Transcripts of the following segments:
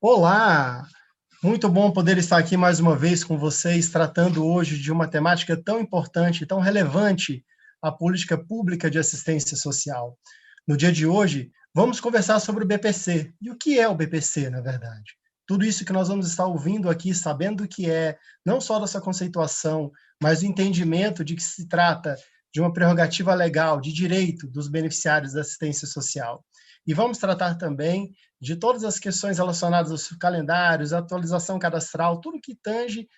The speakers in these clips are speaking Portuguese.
Olá! Muito bom poder estar aqui mais uma vez com vocês, tratando hoje de uma temática tão importante, tão relevante, a política pública de assistência social. No dia de hoje, vamos conversar sobre o BPC. E o que é o BPC, na verdade? Tudo isso que nós vamos estar ouvindo aqui, sabendo o que é, não só dessa conceituação, mas o entendimento de que se trata de uma prerrogativa legal, de direito dos beneficiários da assistência social. E vamos tratar também de todas as questões relacionadas aos calendários, atualização cadastral, tudo que tange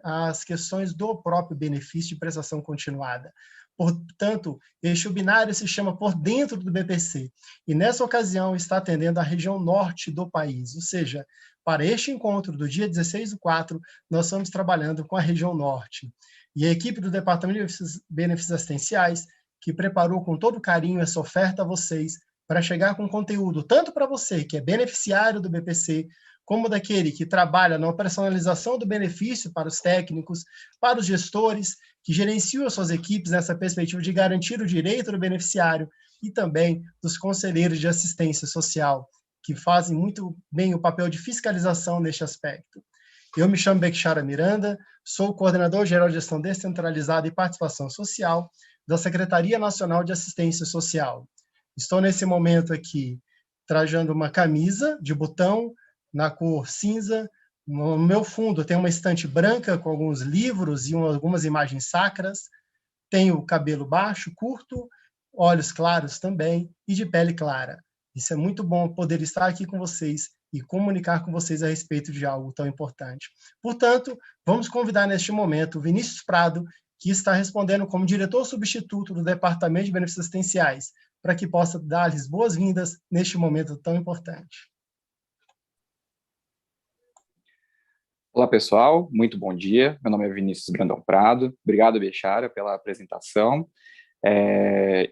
às questões do próprio benefício de prestação continuada. Portanto, este webinário se chama Por Dentro do BPC, e nessa ocasião está atendendo a região norte do país, ou seja, para este encontro do dia 16/4, nós estamos trabalhando com a região norte. E a equipe do Departamento de Benefícios Assistenciais, que preparou com todo carinho essa oferta a vocês, para chegar com conteúdo tanto para você, que é beneficiário do BPC, como daquele que trabalha na operacionalização do benefício para os técnicos, para os gestores, que gerenciam as suas equipes nessa perspectiva de garantir o direito do beneficiário, e também dos conselheiros de assistência social, que fazem muito bem o papel de fiscalização neste aspecto. Eu me chamo Bekshara Miranda, sou coordenador-geral de gestão descentralizada e participação social da Secretaria Nacional de Assistência Social. Estou nesse momento aqui trajando uma camisa de botão na cor cinza. No meu fundo tem uma estante branca com alguns livros e algumas imagens sacras. Tenho cabelo baixo, curto, olhos claros também e de pele clara. Isso é muito bom poder estar aqui com vocês e comunicar com vocês a respeito de algo tão importante. Portanto, vamos convidar neste momento o Vinícius Prado, que está respondendo como diretor substituto do Departamento de Benefícios Assistenciais, para que possa dar-lhes boas-vindas neste momento tão importante. Olá, pessoal. Muito bom dia. Meu nome é Vinícius Brandão Prado. Obrigado, Bekshara, pela apresentação.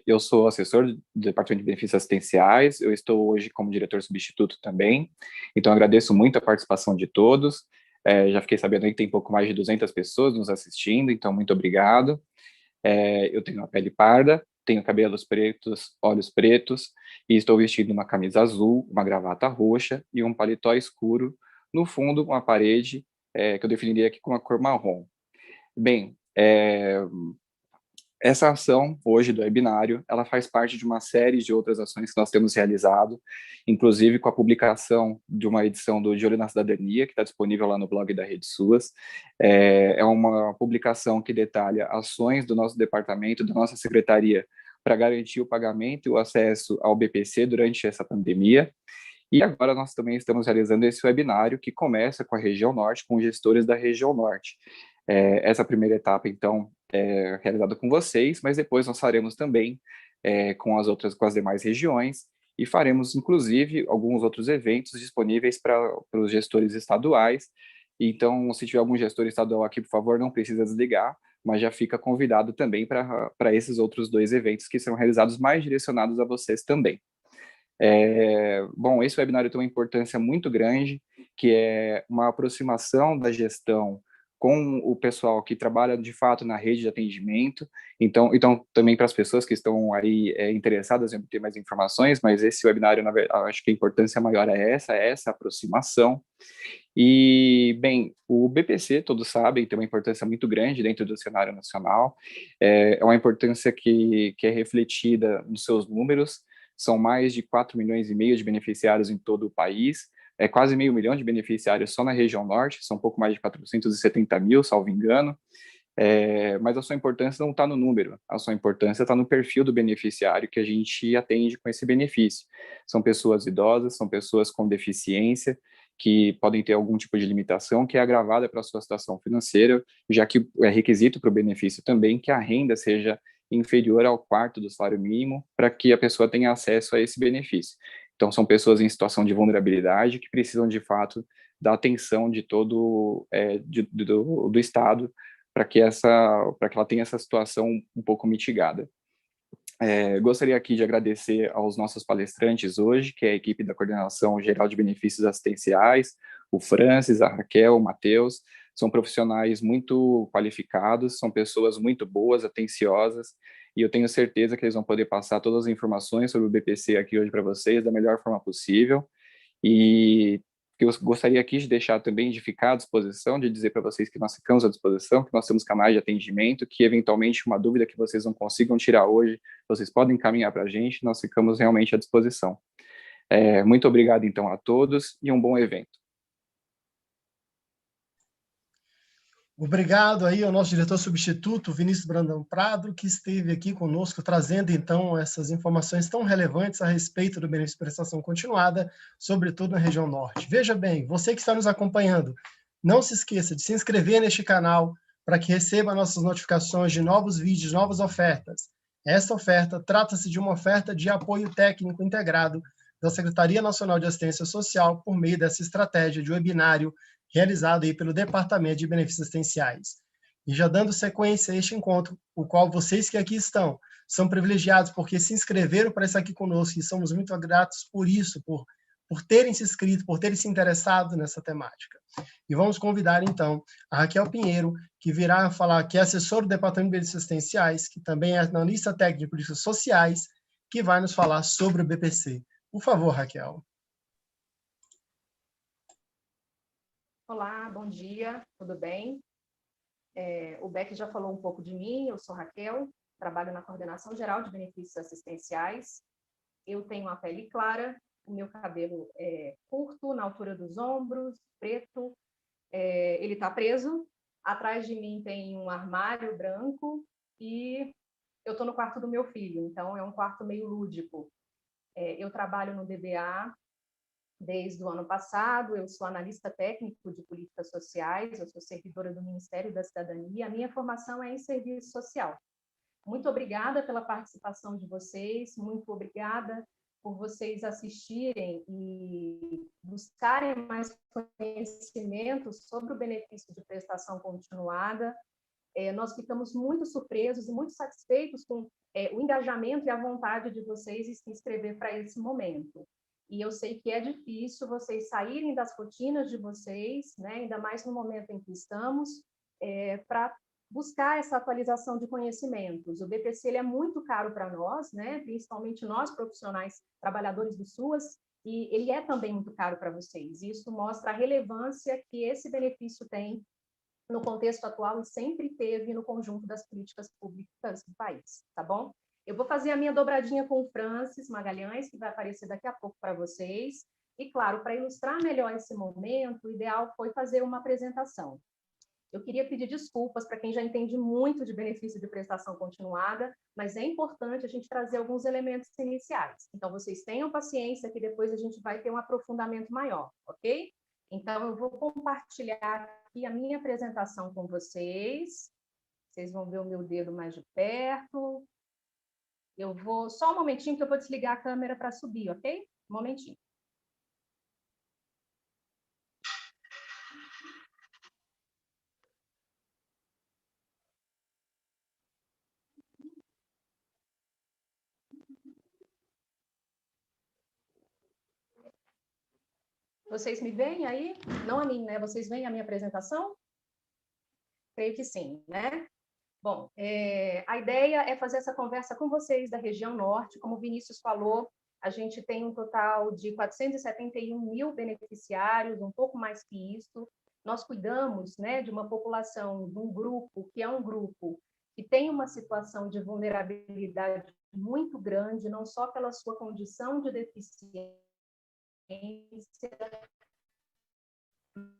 Eu sou assessor do Departamento de Benefícios Assistenciais. Eu estou hoje como diretor substituto também. Então, agradeço muito a participação de todos. Já fiquei sabendo aí que tem pouco mais de 200 pessoas nos assistindo, então, muito obrigado. Eu tenho a pele parda, tenho cabelos pretos, olhos pretos, e estou vestido uma camisa azul, uma gravata roxa e um paletó escuro. No fundo, uma parede que eu definiria aqui com a cor marrom. Bem, essa ação hoje do webinário, ela faz parte de uma série de outras ações que nós temos realizado, inclusive com a publicação de uma edição do De Olho na Cidadania, que está disponível lá no blog da Rede SUAS. É uma publicação que detalha ações do nosso departamento, da nossa secretaria, para garantir o pagamento e o acesso ao BPC durante essa pandemia. E agora nós também estamos realizando esse webinário que começa com a região norte, com gestores da região norte. Essa primeira etapa, então, é realizada com vocês, mas depois nós faremos também com as demais regiões e faremos, inclusive, alguns outros eventos disponíveis para os gestores estaduais. Então, se tiver algum gestor estadual aqui, por favor, não precisa desligar, mas já fica convidado também para esses outros 2 eventos que serão realizados mais direcionados a vocês também. Bom, esse webinário tem uma importância muito grande, que é uma aproximação da gestão com o pessoal que trabalha de fato na rede de atendimento, então também para as pessoas que estão aí interessadas em ter mais informações, mas esse webinário, na verdade, acho que a importância maior é essa aproximação. E, bem, o BPC, todos sabem, tem uma importância muito grande dentro do cenário nacional, é uma importância que é refletida nos seus números. São mais de 4,5 milhões de beneficiários em todo o país, quase 500 mil de beneficiários só na região norte, são um pouco mais de 470 mil, salvo engano, mas a sua importância não está no número, a sua importância está no perfil do beneficiário que a gente atende com esse benefício. São pessoas idosas, são pessoas com deficiência, que podem ter algum tipo de limitação que é agravada pela sua situação financeira, já que é requisito para o benefício também que a renda seja inferior ao quarto do salário mínimo para que a pessoa tenha acesso a esse benefício. Então, são pessoas em situação de vulnerabilidade que precisam, de fato, da atenção de todo do Estado para que ela tenha essa situação um pouco mitigada. Gostaria aqui de agradecer aos nossos palestrantes hoje, que é a equipe da Coordenação Geral de Benefícios Assistenciais, o Francis, a Raquel, o Matheus. São profissionais muito qualificados, são pessoas muito boas, atenciosas, e eu tenho certeza que eles vão poder passar todas as informações sobre o BPC aqui hoje para vocês da melhor forma possível. E que eu gostaria aqui de deixar também, de ficar à disposição, de dizer para vocês que nós ficamos à disposição, que nós temos canais de atendimento, que eventualmente uma dúvida que vocês não consigam tirar hoje, vocês podem encaminhar para a gente, nós ficamos realmente à disposição. Muito obrigado, então, a todos e um bom evento. Obrigado aí ao nosso diretor substituto, Vinícius Brandão Prado, que esteve aqui conosco trazendo, então, essas informações tão relevantes a respeito do benefício de prestação continuada, sobretudo na região norte. Veja bem, você que está nos acompanhando, não se esqueça de se inscrever neste canal para que receba nossas notificações de novos vídeos, novas ofertas. Esta oferta trata-se de uma oferta de apoio técnico integrado da Secretaria Nacional de Assistência Social por meio dessa estratégia de webinário realizado aí pelo Departamento de Benefícios Assistenciais. E já dando sequência a este encontro, o qual vocês que aqui estão são privilegiados porque se inscreveram para estar aqui conosco e somos muito gratos por isso, por terem se inscrito, por terem se interessado nessa temática. E vamos convidar, então, a Raquel Pinheiro, que virá falar, que é assessora do Departamento de Benefícios Assistenciais, que também é analista técnico de políticas sociais, que vai nos falar sobre o BPC. Por favor, Raquel. Olá, bom dia, tudo bem? O Beck já falou um pouco de mim, eu sou Raquel, trabalho na Coordenação Geral de Benefícios Assistenciais. Eu tenho uma pele clara, o meu cabelo é curto, na altura dos ombros, preto, ele está preso. Atrás de mim tem um armário branco e eu estou no quarto do meu filho, então é um quarto meio lúdico. Eu trabalho no DBA desde o ano passado, eu sou analista técnico de políticas sociais, eu sou servidora do Ministério da Cidadania, a minha formação é em serviço social. Muito obrigada pela participação de vocês, muito obrigada por vocês assistirem e buscarem mais conhecimentos sobre o benefício de prestação continuada. Nós ficamos muito surpresos e muito satisfeitos com o engajamento e a vontade de vocês em se inscrever para esse momento. E eu sei que é difícil vocês saírem das rotinas de vocês, né, ainda mais no momento em que estamos, para buscar essa atualização de conhecimentos. O BPC ele é muito caro para nós, né, principalmente nós profissionais, trabalhadores do SUAS, e ele é também muito caro para vocês. Isso mostra a relevância que esse benefício tem no contexto atual e sempre teve no conjunto das políticas públicas do país, tá bom? Eu vou fazer a minha dobradinha com o Francis Magalhães, que vai aparecer daqui a pouco para vocês. E, claro, para ilustrar melhor esse momento, o ideal foi fazer uma apresentação. Eu queria pedir desculpas para quem já entende muito de benefício de prestação continuada, mas é importante a gente trazer alguns elementos iniciais. Então, vocês tenham paciência que depois a gente vai ter um aprofundamento maior, ok? Então, eu vou compartilhar aqui a minha apresentação com vocês. Vocês vão ver o meu dedo mais de perto. Eu vou... Só um momentinho que eu vou desligar a câmera para subir, ok? Um momentinho. Vocês me veem aí? Não a mim, né? Vocês veem a minha apresentação? Creio que sim, né? Bom, a ideia é fazer essa conversa com vocês da região norte. Como o Vinícius falou, a gente tem um total de 471 mil beneficiários, um pouco mais que isso. Nós cuidamos, né, de uma população, de um grupo, que é um grupo que tem uma situação de vulnerabilidade muito grande, não só pela sua condição de deficiência,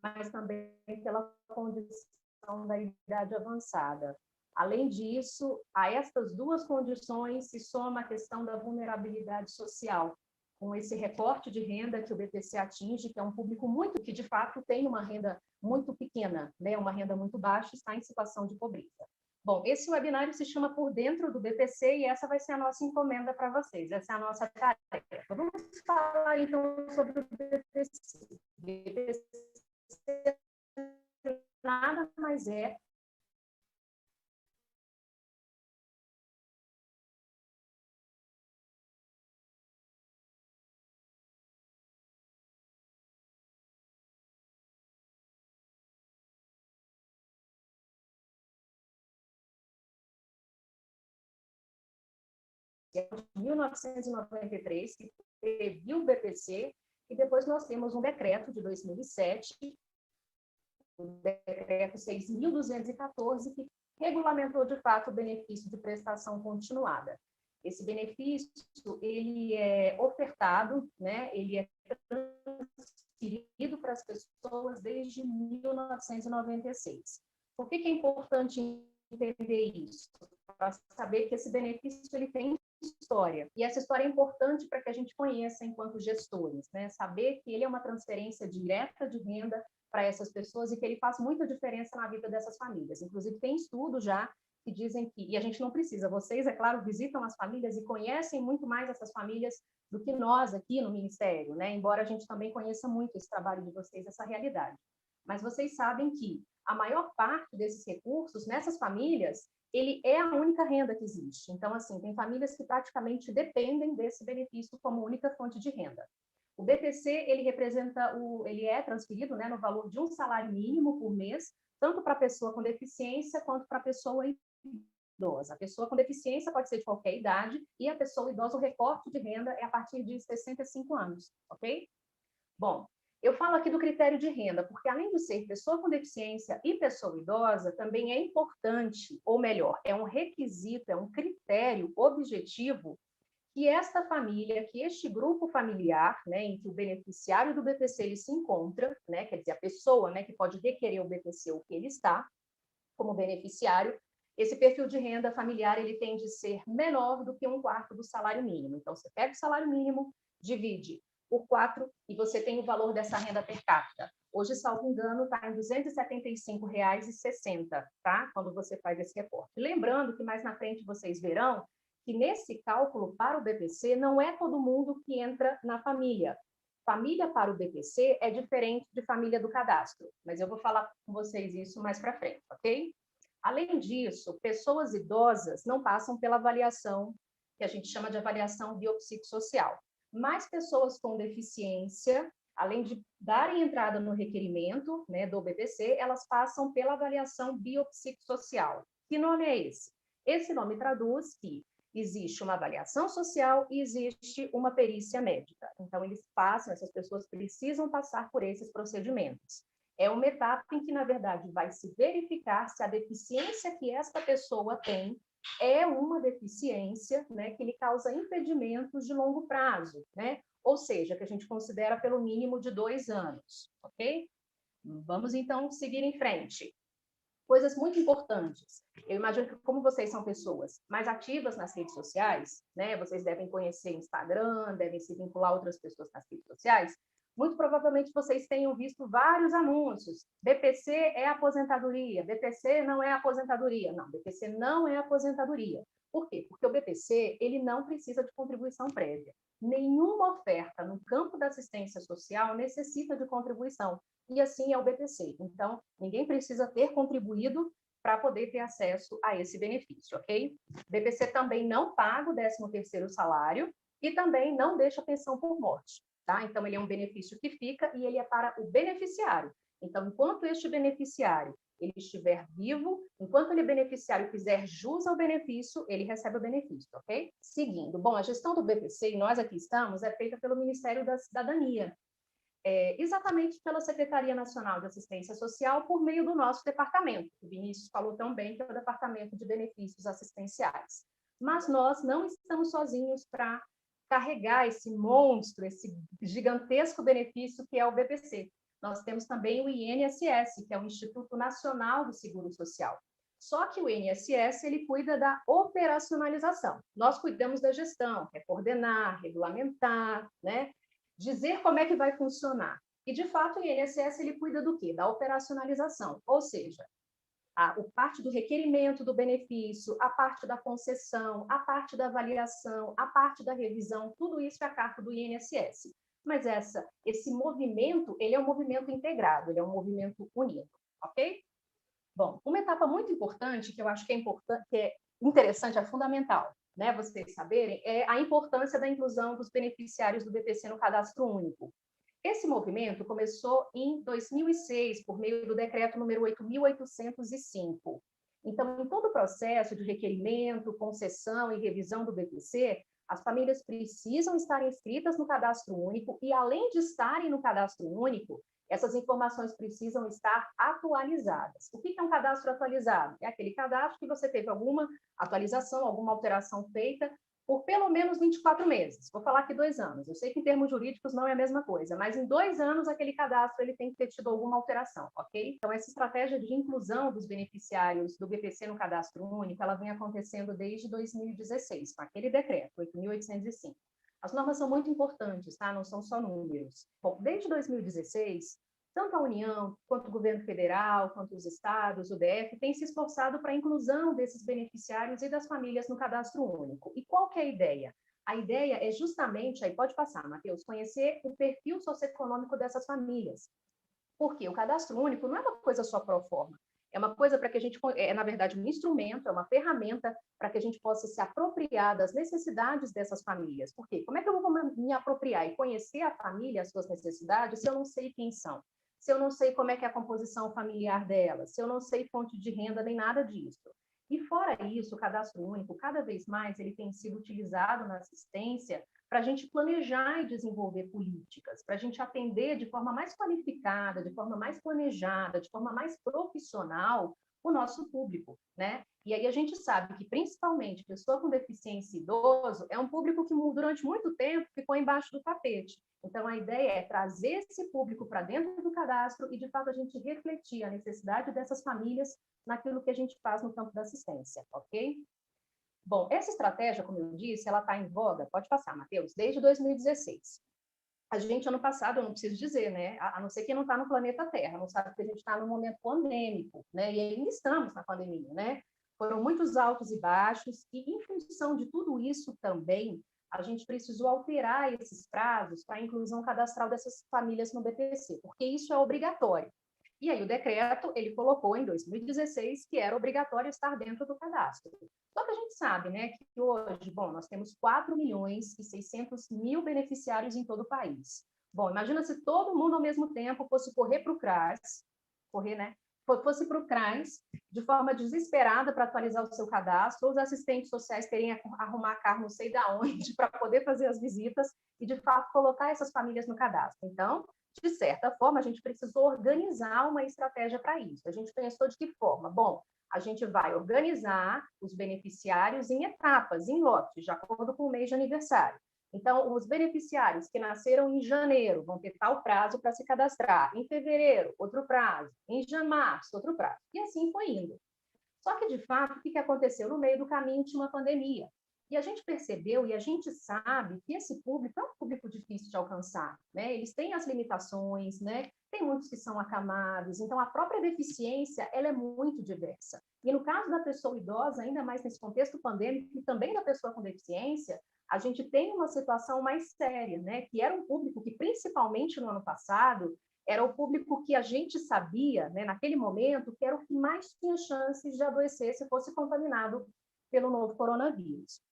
mas também pela condição da idade avançada. Além disso, a estas duas condições se soma a questão da vulnerabilidade social, com esse recorte de renda que o BPC atinge, que é um público muito que, de fato, tem uma renda muito pequena, né? Uma renda muito baixa, está em situação de pobreza. Bom, esse webinário se chama Por Dentro do BPC e essa vai ser a nossa encomenda para vocês, essa é a nossa tarefa. Vamos falar, então, sobre o BPC. O BPC nada mais é de 1993, que previu o BPC, e depois nós temos um decreto de 2007, o decreto 6.214, que regulamentou, de fato, o benefício de prestação continuada. Esse benefício, ele é ofertado, né, ele é transferido para as pessoas desde 1996. Por que é importante entender isso? Para saber que esse benefício ele tem história. E essa história é importante para que a gente conheça enquanto gestores, né? Saber que ele é uma transferência direta de renda para essas pessoas e que ele faz muita diferença na vida dessas famílias. Inclusive, tem estudos já que dizem que, e a gente não precisa, vocês, é claro, visitam as famílias e conhecem muito mais essas famílias do que nós aqui no Ministério, né? Embora a gente também conheça muito esse trabalho de vocês, essa realidade. Mas vocês sabem que a maior parte desses recursos, nessas famílias, ele é a única renda que existe. Então, assim, tem famílias que praticamente dependem desse benefício como única fonte de renda. O BPC, ele é transferido, né, no valor de um salário mínimo por mês, tanto para a pessoa com deficiência quanto para a pessoa idosa. A pessoa com deficiência pode ser de qualquer idade e a pessoa idosa, o recorte de renda é a partir de 65 anos, ok? Bom, eu falo aqui do critério de renda, porque além de ser pessoa com deficiência e pessoa idosa, também é importante, ou melhor, é um requisito, é um critério objetivo que esta família, que este grupo familiar, né, em que o beneficiário do BPC ele se encontra, né, quer dizer, a pessoa, né, que pode requerer o BPC, o que ele está como beneficiário, esse perfil de renda familiar ele tem de ser menor do que 1/4 do salário mínimo. Então, você pega o salário mínimo, divide por 4 e você tem o valor dessa renda per capita. Hoje, salvo engano, está em R$ 275,60, tá? Quando você faz esse recorte. Lembrando que mais na frente vocês verão que nesse cálculo para o BPC não é todo mundo que entra na família. Família para o BPC é diferente de família do cadastro, mas eu vou falar com vocês isso mais para frente, ok? Além disso, pessoas idosas não passam pela avaliação, que a gente chama de avaliação biopsicossocial, mas pessoas com deficiência, além de darem entrada no requerimento, né, do BPC, elas passam pela avaliação biopsicossocial. Que nome é esse? Esse nome traduz que existe uma avaliação social e existe uma perícia médica. Então, essas pessoas precisam passar por esses procedimentos. É uma etapa em que, na verdade, vai se verificar se a deficiência que esta pessoa tem é uma deficiência, né, que lhe causa impedimentos de longo prazo, né? Ou seja, que a gente considera pelo mínimo de 2 anos, ok? Vamos, então, seguir em frente. Coisas muito importantes. Eu imagino que, como vocês são pessoas mais ativas nas redes sociais, né, vocês devem conhecer Instagram, devem se vincular a outras pessoas nas redes sociais, muito provavelmente vocês tenham visto vários anúncios. BPC é aposentadoria, BPC não é aposentadoria. Não, BPC não é aposentadoria. Por quê? Porque o BPC ele não precisa de contribuição prévia. Nenhuma oferta no campo da assistência social necessita de contribuição. E assim é o BPC. Então, ninguém precisa ter contribuído para poder ter acesso a esse benefício, ok? BPC também não paga o 13º salário e também não deixa pensão por morte, tá? Então, ele é um benefício que fica e ele é para o beneficiário. Então, enquanto este beneficiário ele estiver vivo, enquanto ele beneficiário fizer jus ao benefício, ele recebe o benefício, ok? Seguindo, bom, a gestão do BPC, e nós aqui estamos, é feita pelo Ministério da Cidadania, exatamente pela Secretaria Nacional de Assistência Social, por meio do nosso departamento. O Vinícius falou também que é o Departamento de Benefícios Assistenciais. Mas nós não estamos sozinhos para carregar esse monstro, esse gigantesco benefício que é o BPC. Nós temos também o INSS, que é o Instituto Nacional do Seguro Social. Só que o INSS ele cuida da operacionalização. Nós cuidamos da gestão, que é coordenar, regulamentar, né? Dizer como é que vai funcionar. E, de fato, o INSS ele cuida do quê? Da operacionalização, ou seja, a parte do requerimento do benefício, a parte da concessão, a parte da avaliação, a parte da revisão, tudo isso é a cargo do INSS. Mas esse movimento, ele é um movimento integrado, ele é um movimento unido, ok? Bom, uma etapa muito importante, que eu acho que é interessante, é fundamental, né, vocês saberem, é a importância da inclusão dos beneficiários do BPC no cadastro único. Esse movimento começou em 2006, por meio do decreto número 8.805. Então, em todo o processo de requerimento, concessão e revisão do BPC, As famílias precisam estar inscritas no cadastro único e, além de estarem no cadastro único, essas informações precisam estar atualizadas. O que é um cadastro atualizado? É aquele cadastro que você teve alguma atualização, alguma alteração feita por pelo menos 24 meses. Vou falar aqui 2 anos. Eu sei que em termos jurídicos não é a mesma coisa, mas em 2 anos aquele cadastro ele tem que ter tido alguma alteração, ok? Então, essa estratégia de inclusão dos beneficiários do BPC no cadastro único, ela vem acontecendo desde 2016, com aquele decreto, 8.805. As normas são muito importantes, tá? Não são só números. Bom, desde 2016, tanto a União, quanto o governo federal, quanto os estados, o DF, têm se esforçado para a inclusão desses beneficiários e das famílias no cadastro único. E qual que é a ideia? A ideia é justamente, aí pode passar, Matheus, conhecer o perfil socioeconômico dessas famílias. Porque o cadastro único não é uma coisa só pro forma. É uma coisa para que a gente, na verdade, um instrumento, é uma ferramenta para que a gente possa se apropriar das necessidades dessas famílias. Por quê? Como é que eu vou me apropriar e conhecer a família, as suas necessidades, se eu não sei quem são? Se eu não sei como é que é a composição familiar delas, se eu não sei fonte de renda, nem nada disso. E fora isso, o cadastro único, cada vez mais, ele tem sido utilizado na assistência para a gente planejar e desenvolver políticas, para a gente atender de forma mais qualificada, de forma mais planejada, de forma mais profissional o nosso público, né? E aí a gente sabe que, principalmente, pessoa com deficiência e idoso é um público que, durante muito tempo, ficou embaixo do tapete. Então, a ideia é trazer esse público para dentro do cadastro e, de fato, a gente refletir a necessidade dessas famílias naquilo que a gente faz no campo da assistência, ok? Bom, essa estratégia, como eu disse, ela está em voga, pode passar, Matheus, desde 2016. A gente, ano passado, eu não preciso dizer, né? A não ser quem não está no planeta Terra, não sabe que a gente está num momento pandêmico, né? E ainda estamos na pandemia, né? Foram muitos altos e baixos, e em função de tudo isso também, a gente precisou alterar esses prazos para a inclusão cadastral dessas famílias no BPC, porque isso é obrigatório. E aí o decreto, ele colocou em 2016 que era obrigatório estar dentro do cadastro. Só que a gente sabe, né, que hoje, bom, nós temos 4.600.000 beneficiários em todo o país. Bom, imagina se todo mundo ao mesmo tempo fosse correr para o CRAS, fosse para o CRAS de forma desesperada para atualizar o seu cadastro, ou os assistentes sociais terem que arrumar carro não sei da onde para poder fazer as visitas e, de fato, colocar essas famílias no cadastro. Então, de certa forma, a gente precisou organizar uma estratégia para isso. A gente pensou de que forma? Bom, a gente vai organizar os beneficiários em etapas, em lotes, de acordo com o mês de aniversário. Então, os beneficiários que nasceram em janeiro vão ter tal prazo para se cadastrar. Em fevereiro, outro prazo. Em março, outro prazo. E assim foi indo. Só que, de fato, o que aconteceu? No meio do caminho tinha uma pandemia. E a gente percebeu e a gente sabe que esse público é um público difícil de alcançar, né? Eles têm as limitações, né? Tem muitos que são acamados, então a própria deficiência, ela é muito diversa. E no caso da pessoa idosa, ainda mais nesse contexto pandêmico, e também da pessoa com deficiência, a gente tem uma situação mais séria, né? Que era um público que, principalmente no ano passado, era o público que a gente sabia, né, naquele momento, que era o que mais tinha chances de adoecer se fosse contaminado pelo novo coronavírus.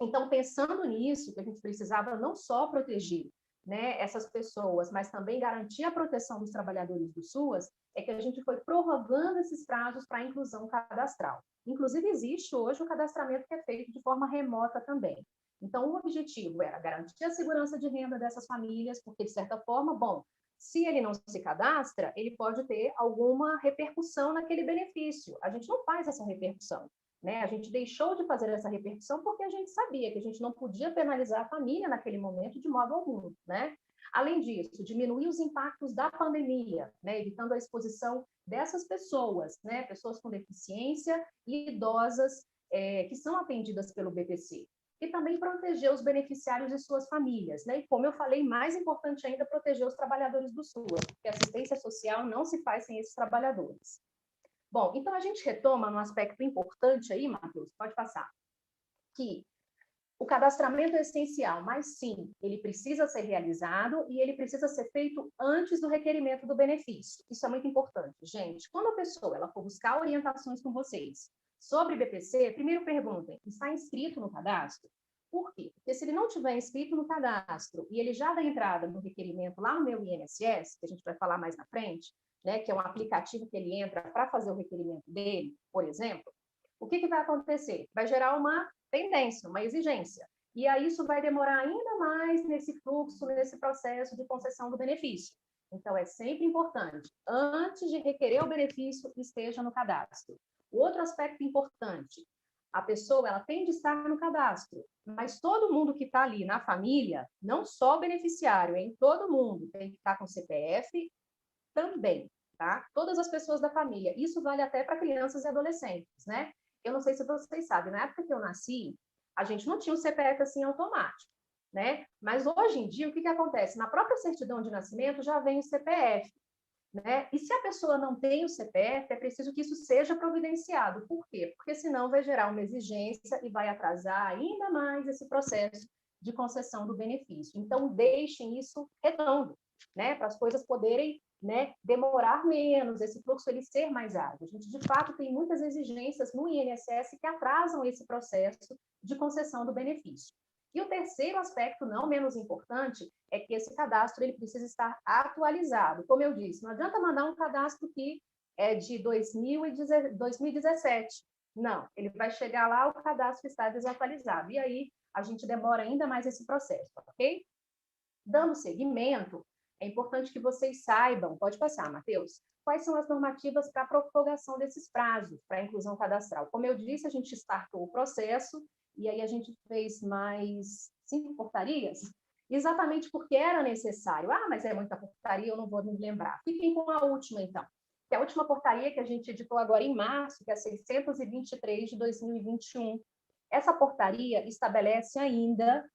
Então, pensando nisso, que a gente precisava não só proteger, né, essas pessoas, mas também garantir a proteção dos trabalhadores do SUAS, é que a gente foi prorrogando esses prazos para a inclusão cadastral. Inclusive, existe hoje o cadastramento que é feito de forma remota também. Então, o objetivo era garantir a segurança de renda dessas famílias, porque, de certa forma, bom, se ele não se cadastra, ele pode ter alguma repercussão naquele benefício. A gente não faz essa repercussão, né? A gente deixou de fazer essa repercussão porque a gente sabia que a gente não podia penalizar a família naquele momento de modo algum, né? Além disso, diminuir os impactos da pandemia, né? Evitando a exposição dessas pessoas, né? Pessoas com deficiência e idosas que são atendidas pelo BPC. E também proteger os beneficiários e suas famílias, né? E como eu falei, mais importante ainda, proteger os trabalhadores do SUAS, porque a assistência social não se faz sem esses trabalhadores. Bom, então a gente retoma num aspecto importante aí, Matheus, pode passar, que o cadastramento é essencial, mas sim, ele precisa ser realizado e ele precisa ser feito antes do requerimento do benefício. Isso é muito importante, gente. Quando a pessoa ela for buscar orientações com vocês sobre BPC, primeiro perguntem, está inscrito no cadastro? Por quê? Porque se ele não tiver inscrito no cadastro e ele já dá entrada no requerimento lá no meu INSS, que a gente vai falar mais na frente, né, que é um aplicativo que ele entra para fazer o requerimento dele, por exemplo, o que vai acontecer? Vai gerar uma tendência, uma exigência. E aí isso vai demorar ainda mais nesse fluxo, nesse processo de concessão do benefício. Então, é sempre importante, antes de requerer o benefício, esteja no cadastro. O outro aspecto importante, a pessoa ela tem de estar no cadastro, mas todo mundo que está ali na família, não só o beneficiário, hein? Todo mundo tem que estar com CPF também, tá? Todas as pessoas da família. Isso vale até para crianças e adolescentes, né? Eu não sei se vocês sabem, na época que eu nasci, a gente não tinha o CPF assim automático, né? Mas hoje em dia, o que acontece? Na própria certidão de nascimento já vem o CPF, né? E se a pessoa não tem o CPF, é preciso que isso seja providenciado. Por quê? Porque senão vai gerar uma exigência e vai atrasar ainda mais esse processo de concessão do benefício. Então, deixem isso redondo, né? Para as coisas poderem, né, demorar menos, esse fluxo ele ser mais ágil. A gente, de fato, tem muitas exigências no INSS que atrasam esse processo de concessão do benefício. E o terceiro aspecto, não menos importante, é que esse cadastro ele precisa estar atualizado. Como eu disse, não adianta mandar um cadastro que é de 2017. Não, ele vai chegar lá, o cadastro está desatualizado. E aí a gente demora ainda mais esse processo, ok? Dando seguimento, é importante que vocês saibam, pode passar, Matheus, quais são as normativas para a prorrogação desses prazos para a inclusão cadastral. Como eu disse, a gente startou o processo, e aí a gente fez mais 5 portarias, exatamente porque era necessário. Ah, mas é muita portaria, eu não vou me lembrar. Fiquem com a última, então. Que é a última portaria que a gente editou agora em março, que é a 623 de 2021. Essa portaria estabelece ainda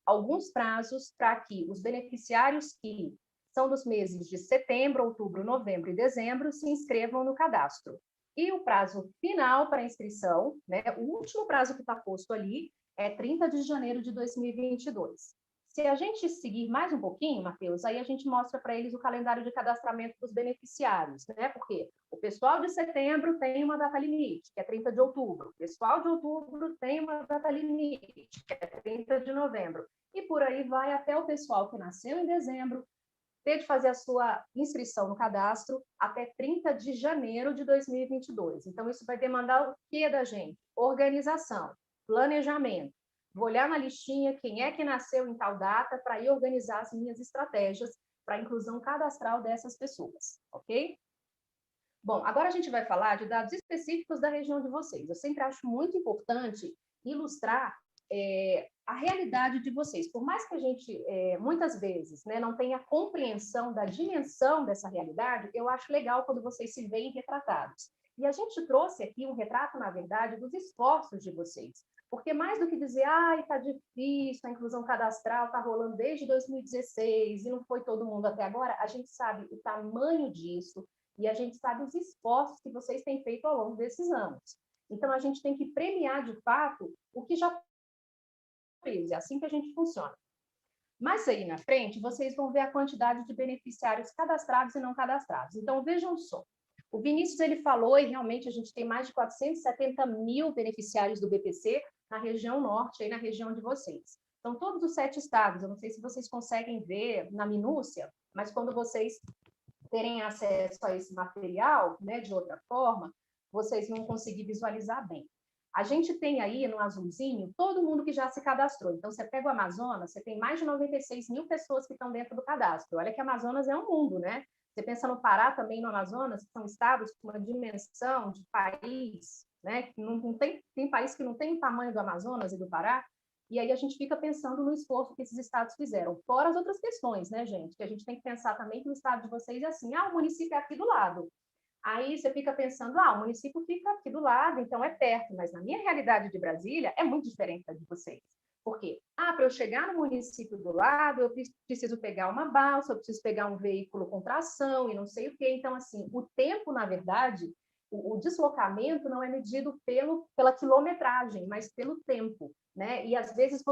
alguns prazos para que os beneficiários que são dos meses de setembro, outubro, novembro e dezembro se inscrevam no cadastro. E o prazo final para inscrição, né, o último prazo que está posto ali, é 30 de janeiro de 2022. Se a gente seguir mais um pouquinho, Matheus, aí a gente mostra para eles o calendário de cadastramento dos beneficiários, né? Porque o pessoal de setembro tem uma data limite, que é 30 de outubro. O pessoal de outubro tem uma data limite, que é 30 de novembro. E por aí vai até o pessoal que nasceu em dezembro, ter de fazer a sua inscrição no cadastro até 30 de janeiro de 2022. Então, isso vai demandar o que da gente? Organização, planejamento. Vou olhar na listinha quem é que nasceu em tal data para ir organizar as minhas estratégias para a inclusão cadastral dessas pessoas, ok? Bom, agora a gente vai falar de dados específicos da região de vocês. Eu sempre acho muito importante ilustrar a realidade de vocês. Por mais que a gente, muitas vezes, né, não tenha compreensão da dimensão dessa realidade, eu acho legal quando vocês se veem retratados. E a gente trouxe aqui um retrato, na verdade, dos esforços de vocês. Porque mais do que dizer, está difícil, a inclusão cadastral está rolando desde 2016 e não foi todo mundo até agora, a gente sabe o tamanho disso e a gente sabe os esforços que vocês têm feito ao longo desses anos. Então, a gente tem que premiar, de fato, o que já fez. É assim que a gente funciona. Mas aí na frente, vocês vão ver a quantidade de beneficiários cadastrados e não cadastrados. Então, vejam só. O Vinícius, ele falou, e realmente a gente tem mais de 470 mil beneficiários do BPC na região norte, aí na região de vocês. Então, todos os 7 estados, eu não sei se vocês conseguem ver na minúcia, mas quando vocês terem acesso a esse material, né, de outra forma, vocês vão conseguir visualizar bem. A gente tem aí no azulzinho todo mundo que já se cadastrou. Então, você pega o Amazonas, você tem mais de 96 mil pessoas que estão dentro do cadastro. Olha que Amazonas é um mundo, né? Você pensa no Pará também, no Amazonas, que são estados com uma dimensão de país, né? Que não tem país que não tem o tamanho do Amazonas e do Pará. E aí a gente fica pensando no esforço que esses estados fizeram. Fora as outras questões, né, gente? Que a gente tem que pensar também que no estado de vocês é assim, o município é aqui do lado. Aí você fica pensando, o município fica aqui do lado, então é perto. Mas na minha realidade de Brasília, é muito diferente da de vocês. Por quê? Para eu chegar no município do lado, eu preciso pegar uma balsa, eu preciso pegar um veículo com tração e não sei o quê. Então, assim, o tempo, na verdade, o deslocamento não é medido pela quilometragem, mas pelo tempo, né? E às vezes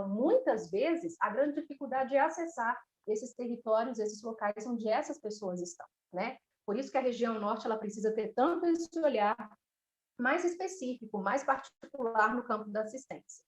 muitas vezes, a grande dificuldade é acessar esses territórios, esses locais onde essas pessoas estão, né? Por isso que a região norte ela precisa ter tanto esse olhar mais específico, mais particular no campo da assistência.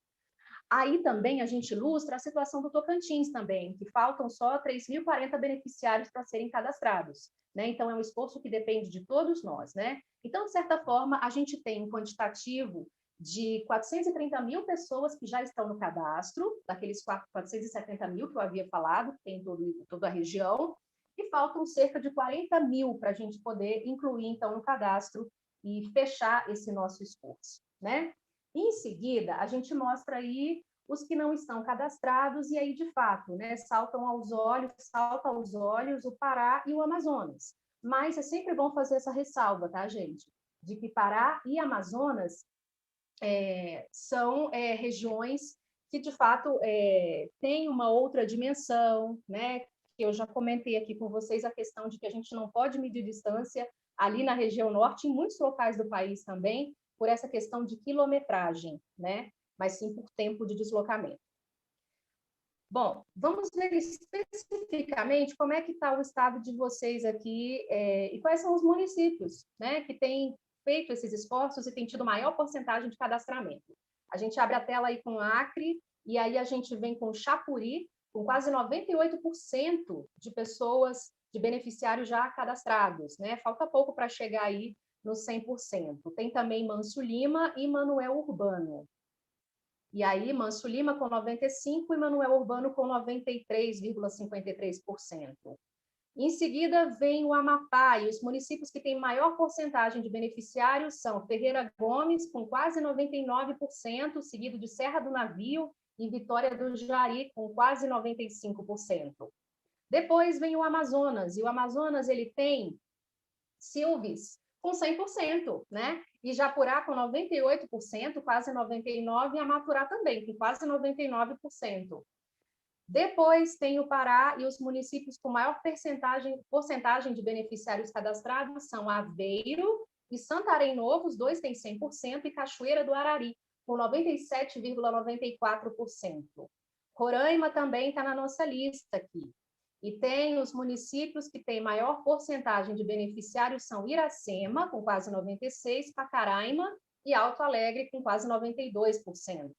Aí também a gente ilustra a situação do Tocantins também, que faltam só 3.040 beneficiários para serem cadastrados, né? Então, é um esforço que depende de todos nós, né? Então, de certa forma, a gente tem um quantitativo de 430 mil pessoas que já estão no cadastro, daqueles 470 mil que eu havia falado, que tem toda a região, e faltam cerca de 40 mil para a gente poder incluir, então, no cadastro e fechar esse nosso esforço, né? Em seguida, a gente mostra aí os que não estão cadastrados, e aí, de fato, né, salta aos olhos o Pará e o Amazonas. Mas é sempre bom fazer essa ressalva, tá, gente? De que Pará e Amazonas são regiões que, de fato, têm uma outra dimensão, né? Que eu já comentei aqui com vocês a questão de que a gente não pode medir distância ali na região norte, em muitos locais do país também, por essa questão de quilometragem, né? Mas sim por tempo de deslocamento. Bom, vamos ver especificamente como é que está o estado de vocês aqui e quais são os municípios, né, que têm feito esses esforços e têm tido maior porcentagem de cadastramento. A gente abre a tela aí com Acre, e aí a gente vem com Chapuri, com quase 98% de pessoas, de beneficiários já cadastrados, né? Falta pouco para chegar aí no 100%. Tem também Manso Lima e Manoel Urbano. E aí, Manso Lima com 95% e Manoel Urbano com 93,53%. Em seguida, vem o Amapá, e os municípios que têm maior porcentagem de beneficiários são Ferreira Gomes, com quase 99%, seguido de Serra do Navio e Vitória do Jari, com quase 95%. Depois vem o Amazonas, e o Amazonas ele tem Silves, com 100%, né? E Japurá com 98%, quase 99%, e Amapurá também, com quase 99%. Depois tem o Pará, e os municípios com maior porcentagem de beneficiários cadastrados são Aveiro e Santarém Novo, os dois têm 100%, e Cachoeira do Arari, com 97,94%. Roraima também está na nossa lista aqui. E tem os municípios que têm maior porcentagem de beneficiários são Iracema, com quase 96%, Pacaraima e Alto Alegre, com quase 92%.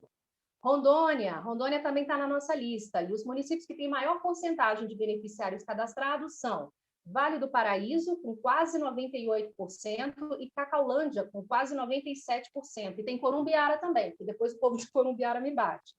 Rondônia também está na nossa lista. E os municípios que têm maior porcentagem de beneficiários cadastrados são Vale do Paraíso, com quase 98%, e Cacaulândia, com quase 97%. E tem Corumbiara também, que depois o povo de Corumbiara me bate.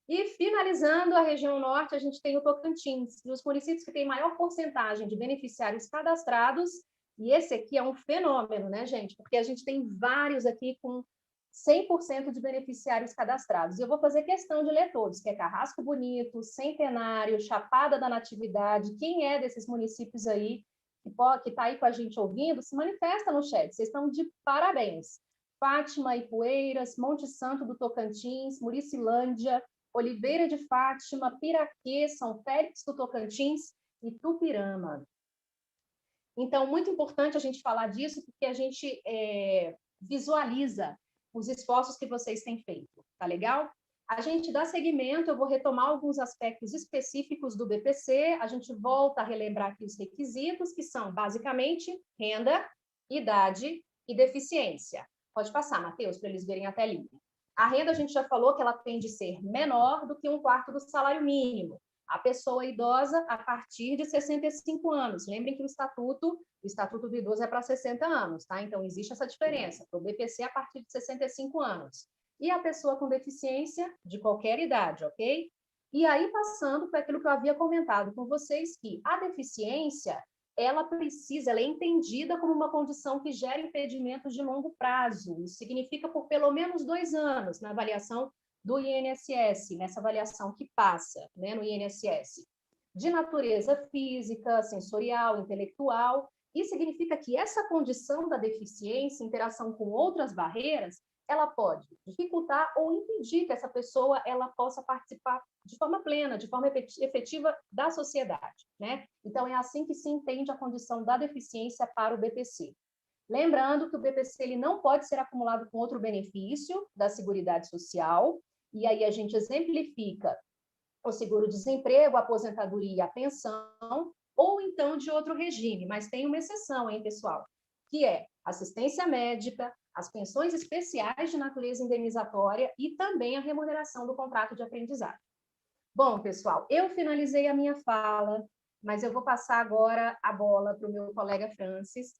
E, finalizando a região norte, a gente tem o Tocantins, e os municípios que têm maior porcentagem de beneficiários cadastrados, e esse aqui é um fenômeno, né, gente? Porque a gente tem vários aqui com 100% de beneficiários cadastrados. E eu vou fazer questão de ler todos, que é Carrasco Bonito, Centenário, Chapada da Natividade. Quem é desses municípios aí, que está aí com a gente ouvindo, se manifesta no chat. Vocês estão de parabéns. Fátima, Ipueiras, Monte Santo do Tocantins, Muricilândia, Oliveira de Fátima, Piraquê, São Félix do Tocantins e Tupirama. Então, muito importante a gente falar disso, porque a gente visualiza os esforços que vocês têm feito, tá legal? A gente dá seguimento, eu vou retomar alguns aspectos específicos do BPC, a gente volta a relembrar aqui os requisitos, que são, basicamente, renda, idade e deficiência. Pode passar, Matheus, para eles verem a telinha. A renda, a gente já falou que ela tem de ser menor do que 1/4 do salário mínimo. A pessoa idosa a partir de 65 anos. Lembrem que o Estatuto do Idoso é para 60 anos, tá? Então, existe essa diferença. Para o BPC, a partir de 65 anos. E a pessoa com deficiência de qualquer idade, ok? E aí, passando por aquilo que eu havia comentado com vocês, que a deficiência, ela é entendida como uma condição que gera impedimentos de longo prazo. Isso significa por pelo menos 2 anos na avaliação do INSS, nessa avaliação que passa, né, no INSS, de natureza física, sensorial, intelectual, e significa que essa condição da deficiência, interação com outras barreiras, ela pode dificultar ou impedir que essa pessoa ela possa participar de forma plena, de forma efetiva da sociedade, né? Então, é assim que se entende a condição da deficiência para o BPC. Lembrando que o BPC ele não pode ser acumulado com outro benefício da Seguridade Social, e aí a gente exemplifica o seguro-desemprego, a aposentadoria e a pensão, ou então de outro regime, mas tem uma exceção, hein, pessoal? Que é assistência médica, as pensões especiais de natureza indenizatória e também a remuneração do contrato de aprendizagem. Bom, pessoal, eu finalizei a minha fala, mas eu vou passar agora a bola para o meu colega Francis.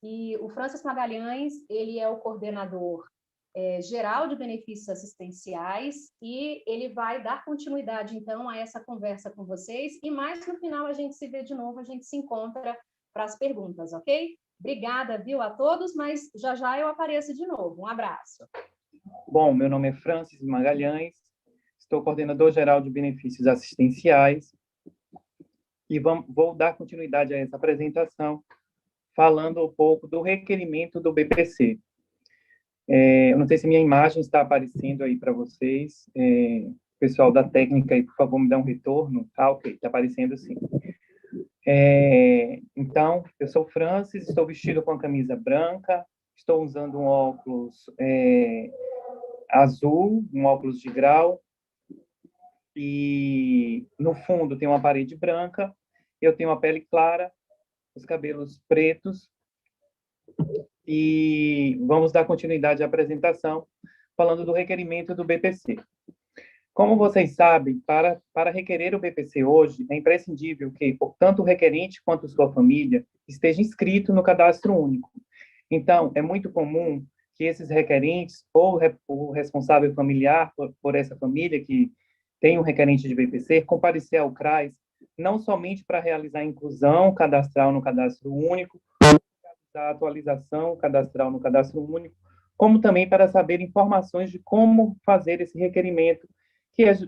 E o Francis Magalhães, ele é o coordenador Geral de Benefícios Assistenciais, e ele vai dar continuidade, então, a essa conversa com vocês, e mais no final a gente se vê de novo, a gente se encontra para as perguntas, ok? Obrigada, viu, a todos, mas já já eu apareço de novo. Um abraço. Bom, meu nome é Francis Magalhães, estou coordenador geral de benefícios assistenciais e vou dar continuidade a essa apresentação falando um pouco do requerimento do BPC. Eu não sei se minha imagem está aparecendo aí para vocês. Pessoal da técnica aí, por favor, me dá um retorno. Ah, ok, está aparecendo sim. Então, eu sou Francis, estou vestido com a camisa branca, estou usando um óculos azul, um óculos de grau, e no fundo tem uma parede branca, eu tenho a pele clara, os cabelos pretos, e vamos dar continuidade à apresentação falando do requerimento do BPC. Como vocês sabem, para requerer o BPC hoje, é imprescindível que, tanto o requerente quanto sua família esteja inscrito no cadastro único. Então, é muito comum que esses requerentes, ou o responsável familiar por essa família que tem um requerente de BPC, comparecer ao CRAS, não somente para realizar a inclusão cadastral no cadastro único, a atualização cadastral no cadastro único, como também para saber informações de como fazer esse requerimento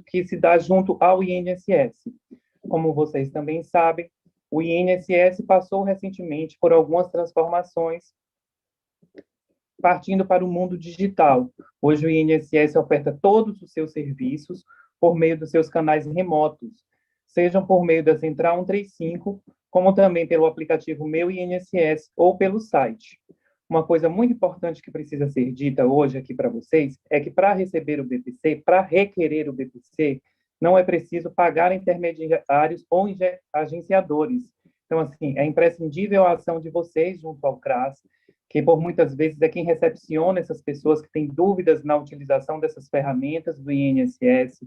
que se dá junto ao INSS. Como vocês também sabem, o INSS passou recentemente por algumas transformações, partindo para o mundo digital. Hoje o INSS oferta todos os seus serviços por meio dos seus canais remotos, sejam por meio da Central 135, como também pelo aplicativo Meu INSS ou pelo site. Uma coisa muito importante que precisa ser dita hoje aqui para vocês é que para receber o BPC, para requerer o BPC, não é preciso pagar intermediários ou agenciadores. Então, assim, é imprescindível a ação de vocês junto ao CRAS, que por muitas vezes é quem recepciona essas pessoas que têm dúvidas na utilização dessas ferramentas do INSS,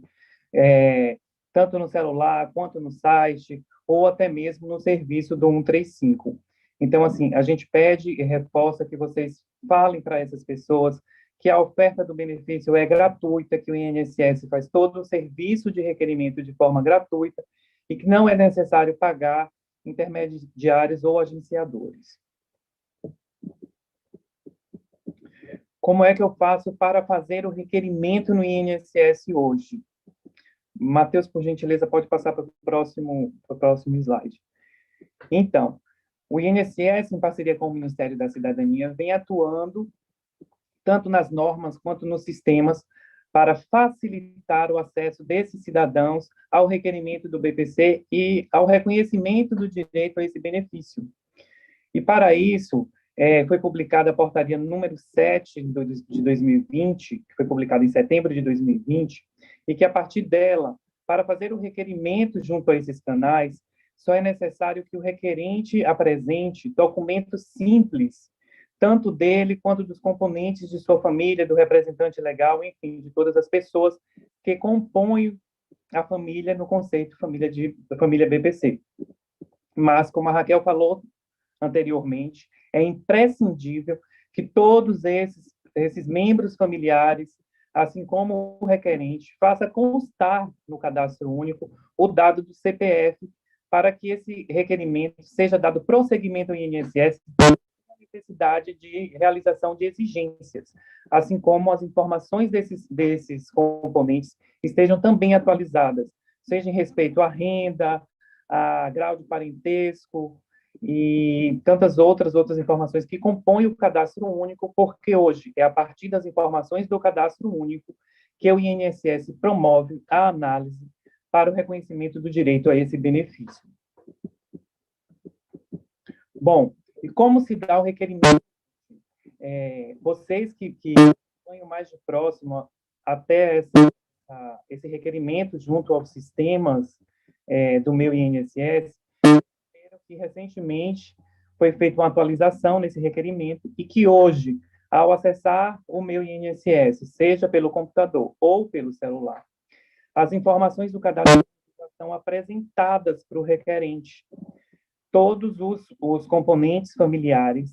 tanto no celular quanto no site, ou até mesmo no serviço do 135. Então, assim, a gente pede e reforça que vocês falem para essas pessoas que a oferta do benefício é gratuita, que o INSS faz todo o serviço de requerimento de forma gratuita e que não é necessário pagar intermediários ou agenciadores. Como é que eu faço para fazer o requerimento no INSS hoje? Matheus, por gentileza, pode passar para o próximo slide. Então, o INSS, em parceria com o Ministério da Cidadania, vem atuando tanto nas normas quanto nos sistemas para facilitar o acesso desses cidadãos ao requerimento do BPC e ao reconhecimento do direito a esse benefício. E, para isso, foi publicada a portaria número 7 de 2020, que foi publicada em setembro de 2020, e que, a partir dela, para fazer o requerimento junto a esses canais, só é necessário que o requerente apresente documentos simples, tanto dele quanto dos componentes de sua família, do representante legal, enfim, de todas as pessoas que compõem a família no conceito família BPC. Mas, como a Raquel falou anteriormente, é imprescindível que todos esses membros familiares, assim como o requerente, faça constar no cadastro único o dado do CPF para que esse requerimento seja dado prosseguimento ao INSS sem necessidade de realização de exigências, assim como as informações desses componentes estejam também atualizadas, seja em respeito à renda, a grau de parentesco, e tantas outras informações que compõem o cadastro único, porque hoje é a partir das informações do cadastro único que o INSS promove a análise para o reconhecimento do direito a esse benefício. Bom, e como se dá o requerimento? Vocês que acompanham mais de próximo até esse requerimento junto aos sistemas do Meu INSS, que recentemente foi feita uma atualização nesse requerimento e que hoje, ao acessar o Meu INSS, seja pelo computador ou pelo celular, as informações do cadastro são apresentadas para o requerente. Todos os componentes familiares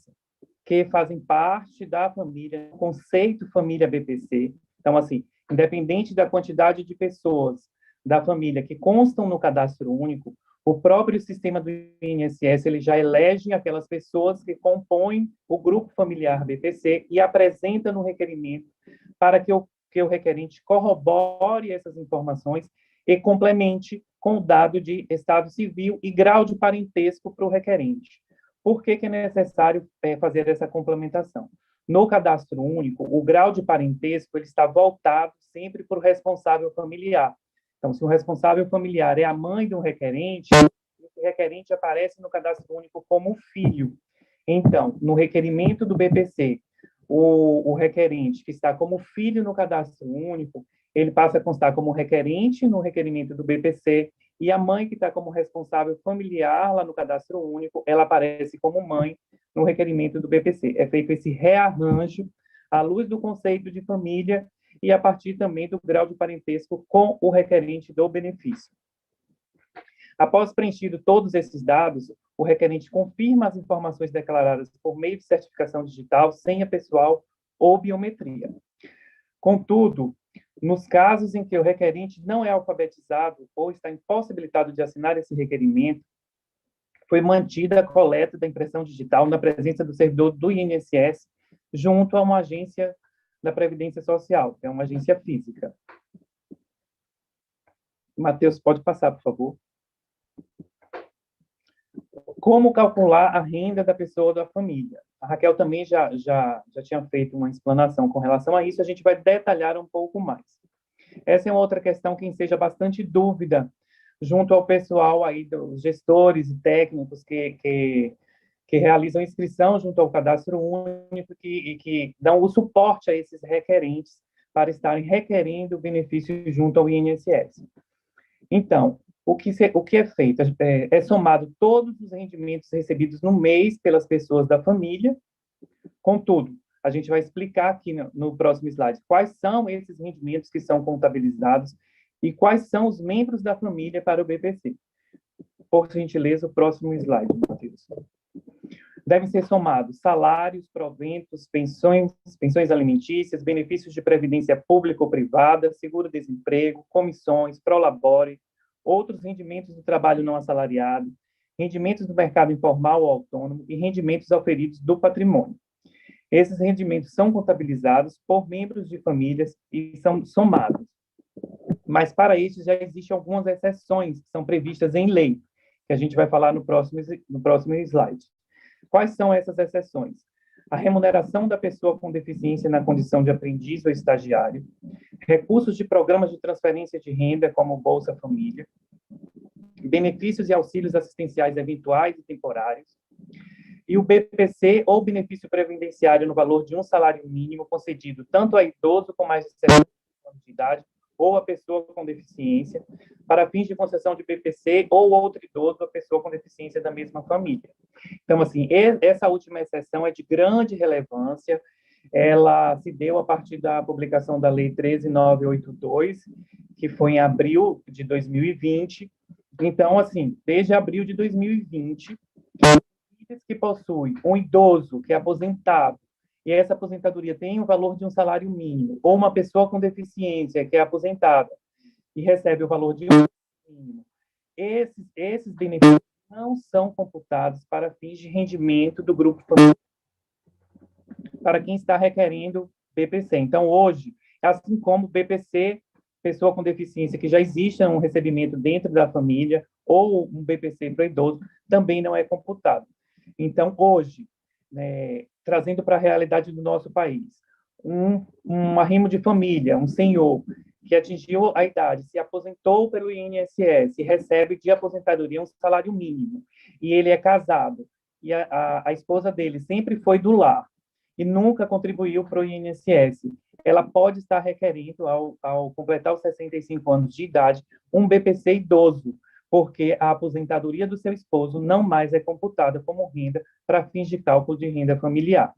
que fazem parte da família, conceito família BPC. Então, assim, independente da quantidade de pessoas da família que constam no cadastro único, o próprio sistema do INSS ele já elege aquelas pessoas que compõem o grupo familiar BPC e apresenta no requerimento para que o requerente corrobore essas informações e complemente com o dado de estado civil e grau de parentesco para o requerente. Por que é necessário fazer essa complementação? No cadastro único, o grau de parentesco ele está voltado sempre para o responsável familiar. Então, se o responsável familiar é a mãe do requerente, o requerente aparece no cadastro único como filho. Então, no requerimento do BPC, o requerente que está como filho no cadastro único, ele passa a constar como requerente no requerimento do BPC, e a mãe que está como responsável familiar lá no cadastro único, ela aparece como mãe no requerimento do BPC. É feito esse rearranjo à luz do conceito de família e a partir também do grau de parentesco com o requerente do benefício. Após preenchido todos esses dados, o requerente confirma as informações declaradas por meio de certificação digital, senha pessoal ou biometria. Contudo, nos casos em que o requerente não é alfabetizado ou está impossibilitado de assinar esse requerimento, foi mantida a coleta da impressão digital na presença do servidor do INSS junto a uma agência da Previdência Social, que é uma agência física. Matheus, pode passar, por favor. Como calcular a renda da pessoa da família? A Raquel também já tinha feito uma explanação com relação a isso, a gente vai detalhar um pouco mais. Essa é uma outra questão que enseja bastante dúvida junto ao pessoal aí dos gestores e técnicos que realizam inscrição junto ao cadastro único e que dão o suporte a esses requerentes para estarem requerendo o benefício junto ao INSS. Então, o que é feito? É somado todos os rendimentos recebidos no mês pelas pessoas da família. Contudo, a gente vai explicar aqui no próximo slide quais são esses rendimentos que são contabilizados e quais são os membros da família para o BPC. Por gentileza, o próximo slide, Matheus. Devem ser somados salários, proventos, pensões alimentícias, benefícios de previdência pública ou privada, seguro-desemprego, comissões, prolabore, outros rendimentos do trabalho não assalariado, rendimentos do mercado informal ou autônomo e rendimentos auferidos do patrimônio. Esses rendimentos são contabilizados por membros de famílias e são somados. Mas para isso já existem algumas exceções que são previstas em lei, que a gente vai falar no próximo slide. Quais são essas exceções? A remuneração da pessoa com deficiência na condição de aprendiz ou estagiário, recursos de programas de transferência de renda, como Bolsa Família, benefícios e auxílios assistenciais eventuais e temporários, e o BPC ou benefício previdenciário no valor de um salário mínimo concedido tanto a idoso com mais de 70 anos de idade ou a pessoa com deficiência, para fins de concessão de BPC ou outro idoso a pessoa com deficiência da mesma família. Então, assim, essa última exceção é de grande relevância, ela se deu a partir da publicação da Lei 13.982, que foi em abril de 2020. Então, assim, desde abril de 2020, que possui um idoso que é aposentado e essa aposentadoria tem o valor de um salário mínimo, ou uma pessoa com deficiência que é aposentada e recebe o valor de um salário mínimo, esses benefícios não são computados para fins de rendimento do grupo familiar, para quem está requerendo BPC. Então, hoje, assim como BPC, pessoa com deficiência que já existe um recebimento dentro da família, ou um BPC para idoso, também não é computado. Então, hoje, trazendo para a realidade do nosso país, um arrimo de família, um senhor que atingiu a idade, se aposentou pelo INSS, recebe de aposentadoria um salário mínimo, e ele é casado, e a esposa dele sempre foi do lar, e nunca contribuiu para o INSS, ela pode estar requerendo, ao completar os 65 anos de idade, um BPC idoso, porque a aposentadoria do seu esposo não mais é computada como renda para fins de cálculo de renda familiar.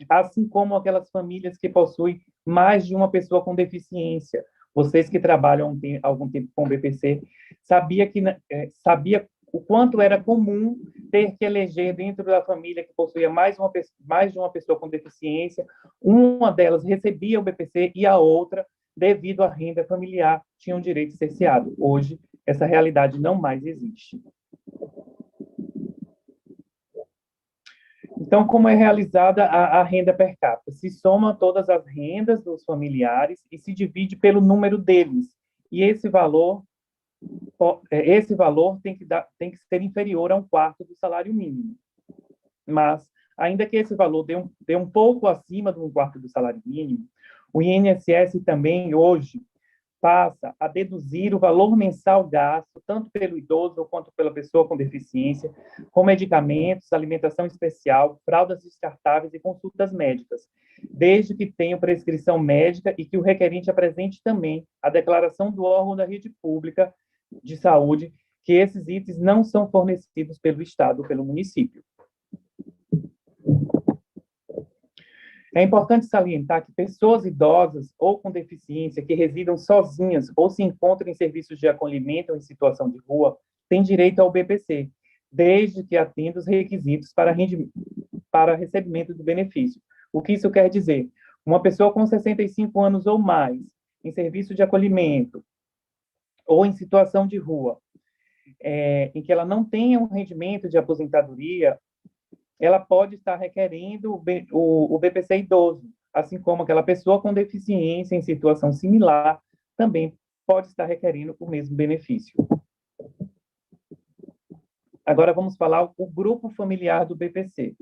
Assim como aquelas famílias que possuem mais de uma pessoa com deficiência. Vocês que trabalham algum tempo com BPC, sabia o quanto era comum ter que eleger dentro da família que possuía mais de uma pessoa com deficiência, uma delas recebia o BPC e a outra, devido à renda familiar, tinha um direito cerceado. Hoje, essa realidade não mais existe. Então, como é realizada a renda per capita? Se soma todas as rendas dos familiares e se divide pelo número deles. E esse valor tem que ser inferior a 1/4 do salário mínimo. Mas, ainda que esse valor dê um pouco acima de 1/4 do salário mínimo, o INSS também, hoje, passa a deduzir o valor mensal gasto, tanto pelo idoso quanto pela pessoa com deficiência, com medicamentos, alimentação especial, fraldas descartáveis e consultas médicas, desde que tenha prescrição médica e que o requerente apresente também a declaração do órgão da rede pública de saúde que esses itens não são fornecidos pelo Estado ou pelo município. É importante salientar que pessoas idosas ou com deficiência que residam sozinhas ou se encontram em serviços de acolhimento ou em situação de rua têm direito ao BPC, desde que atenda os requisitos para recebimento do benefício. O que isso quer dizer? Uma pessoa com 65 anos ou mais, em serviço de acolhimento ou em situação de rua, em que ela não tenha um rendimento de aposentadoria, ela pode estar requerendo o BPC idoso, assim como aquela pessoa com deficiência em situação similar também pode estar requerendo o mesmo benefício. Agora vamos falar o grupo familiar do BPC.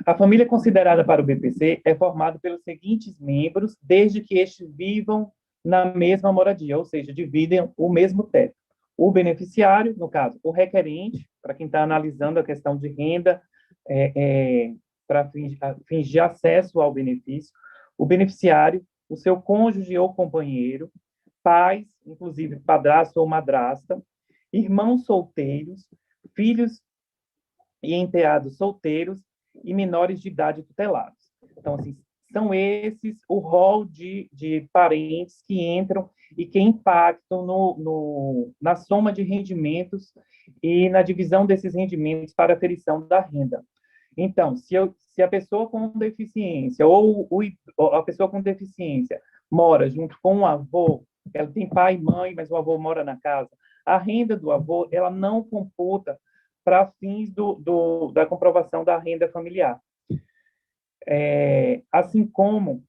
A família considerada para o BPC é formada pelos seguintes membros, desde que estes vivam na mesma moradia, ou seja, dividem o mesmo teto. O beneficiário, no caso, o requerente, para quem está analisando a questão de renda, para fins de acesso ao benefício, o beneficiário, o seu cônjuge ou companheiro, pais, inclusive padrasto ou madrasta, irmãos solteiros, filhos e enteados solteiros e menores de idade tutelados. Então, assim, são esses o rol de parentes que entram e que impactam na soma de rendimentos e na divisão desses rendimentos para a aferição da renda. Então, se a pessoa com deficiência ou a pessoa com deficiência mora junto com um avô, ela tem pai e mãe, mas o avô mora na casa, a renda do avô ela não computa para fins da comprovação da renda familiar. Assim como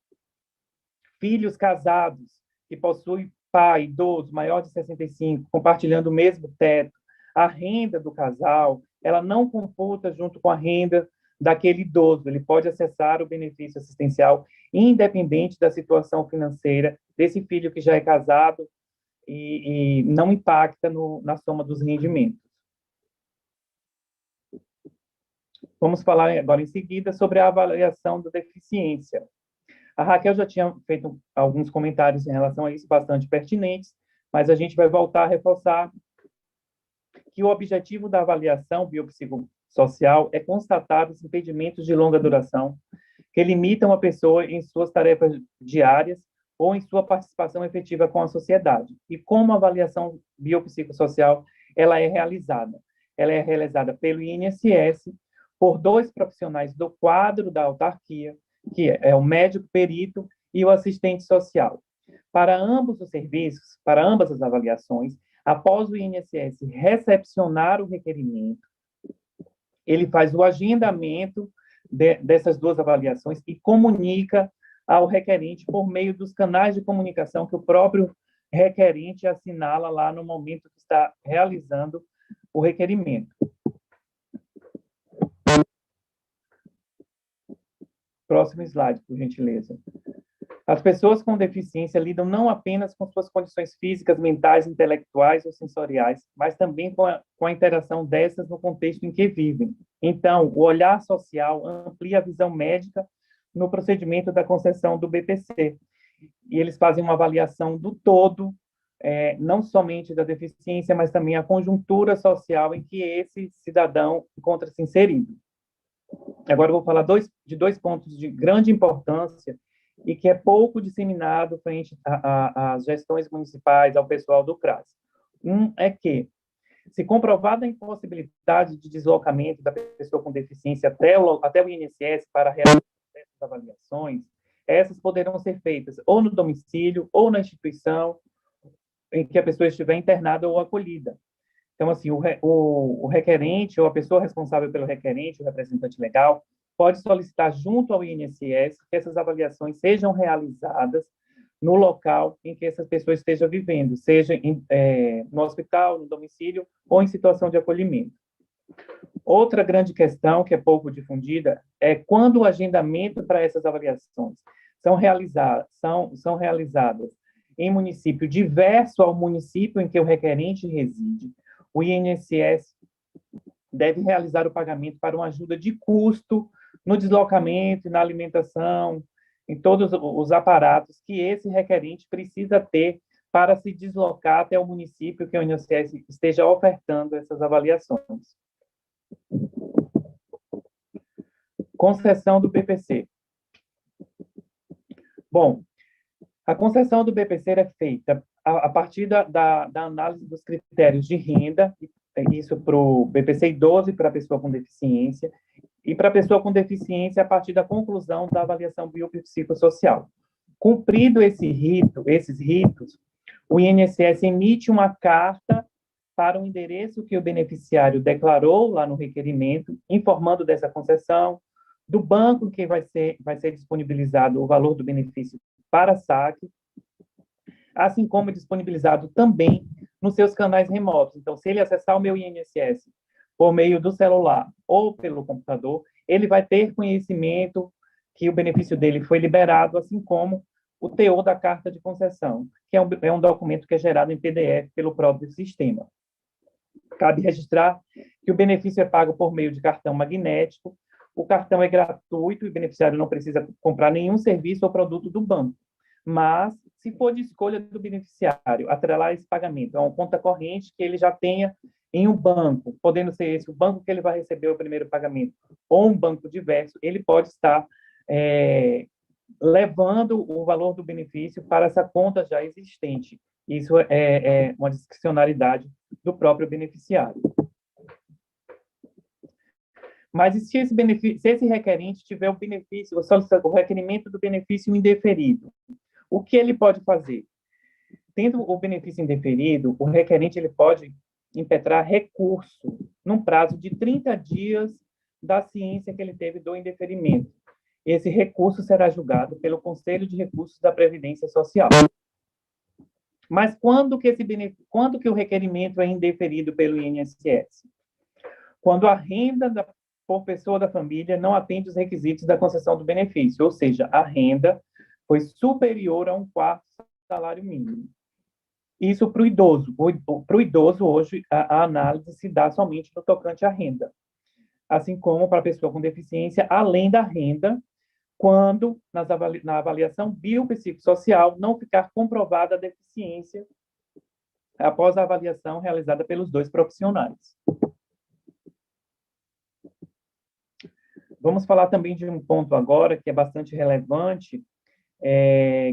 filhos casados que possuem pai idoso maior de 65, compartilhando o mesmo teto, a renda do casal, ela não computa junto com a renda daquele idoso. Ele pode acessar o benefício assistencial independente da situação financeira desse filho que já é casado e não impacta na soma dos rendimentos. Vamos falar agora em seguida sobre a avaliação da deficiência. A Raquel já tinha feito alguns comentários em relação a isso, bastante pertinentes, mas a gente vai voltar a reforçar que o objetivo da avaliação biopsicossocial é constatar os impedimentos de longa duração que limitam a pessoa em suas tarefas diárias ou em sua participação efetiva com a sociedade. E como a avaliação biopsicossocial ela é realizada? Ela é realizada pelo INSS, por 2 profissionais do quadro da autarquia, que é o médico perito e o assistente social. Para ambos os serviços, para ambas as avaliações, após o INSS recepcionar o requerimento, ele faz o agendamento dessas 2 avaliações e comunica ao requerente por meio dos canais de comunicação que o próprio requerente assinala lá no momento que está realizando o requerimento. Próximo slide, por gentileza. As pessoas com deficiência lidam não apenas com suas condições físicas, mentais, intelectuais ou sensoriais, mas também com a interação dessas no contexto em que vivem. Então, o olhar social amplia a visão médica no procedimento da concessão do BPC. E eles fazem uma avaliação do todo, não somente da deficiência, mas também a conjuntura social em que esse cidadão encontra-se inserido. Agora eu vou falar de 2 pontos de grande importância e que é pouco disseminado frente às gestões municipais, ao pessoal do CRAS. é que, se comprovada a impossibilidade de deslocamento da pessoa com deficiência até o INSS para realizar essas avaliações, essas poderão ser feitas ou no domicílio ou na instituição em que a pessoa estiver internada ou acolhida. Então, assim, o requerente ou a pessoa responsável pelo requerente, o representante legal, pode solicitar junto ao INSS que essas avaliações sejam realizadas no local em que essa pessoa esteja vivendo, seja no hospital, no domicílio ou em situação de acolhimento. Outra grande questão, que é pouco difundida, é quando o agendamento para essas avaliações são realizadas em município diverso ao município em que o requerente reside, o INSS deve realizar o pagamento para uma ajuda de custo no deslocamento, na alimentação, em todos os aparatos que esse requerente precisa ter para se deslocar até o município que o INSS esteja ofertando essas avaliações. Concessão do BPC. Bom, a concessão do BPC é feita a partir da análise dos critérios de renda, isso para o BPC idoso e para a pessoa com deficiência, e para a pessoa com deficiência a partir da conclusão da avaliação biopsicossocial. Cumprido esses ritos, o INSS emite uma carta para o endereço que o beneficiário declarou lá no requerimento, informando dessa concessão, do banco que vai ser disponibilizado o valor do benefício para saque, assim como disponibilizado também nos seus canais remotos. Então, se ele acessar o meu INSS por meio do celular ou pelo computador, ele vai ter conhecimento que o benefício dele foi liberado, assim como o teor da carta de concessão, que é um documento que é gerado em PDF pelo próprio sistema. Cabe registrar que o benefício é pago por meio de cartão magnético, o cartão é gratuito e o beneficiário não precisa comprar nenhum serviço ou produto do banco. Mas, se for de escolha do beneficiário atrelar esse pagamento a uma conta corrente que ele já tenha em um banco, podendo ser esse o banco que ele vai receber o primeiro pagamento, ou um banco diverso, ele pode estar levando o valor do benefício para essa conta já existente. Isso é uma discricionariedade do próprio beneficiário. Mas e se esse requerente tiver o benefício, o requerimento do benefício indeferido? O que ele pode fazer? Tendo o benefício indeferido, o requerente ele pode impetrar recurso num prazo de 30 dias da ciência que ele teve do indeferimento. Esse recurso será julgado pelo Conselho de Recursos da Previdência Social. Mas quando que o requerimento é indeferido pelo INSS? Quando a renda por pessoa da família não atende os requisitos da concessão do benefício, ou seja, a renda foi superior a 1/4 salário mínimo. Isso para o idoso. Para o idoso, hoje, a análise se dá somente no tocante à renda. Assim como para a pessoa com deficiência, além da renda, quando na avaliação biopsicossocial não ficar comprovada a deficiência após a avaliação realizada pelos dois profissionais. Vamos falar também de um ponto agora que é bastante relevante,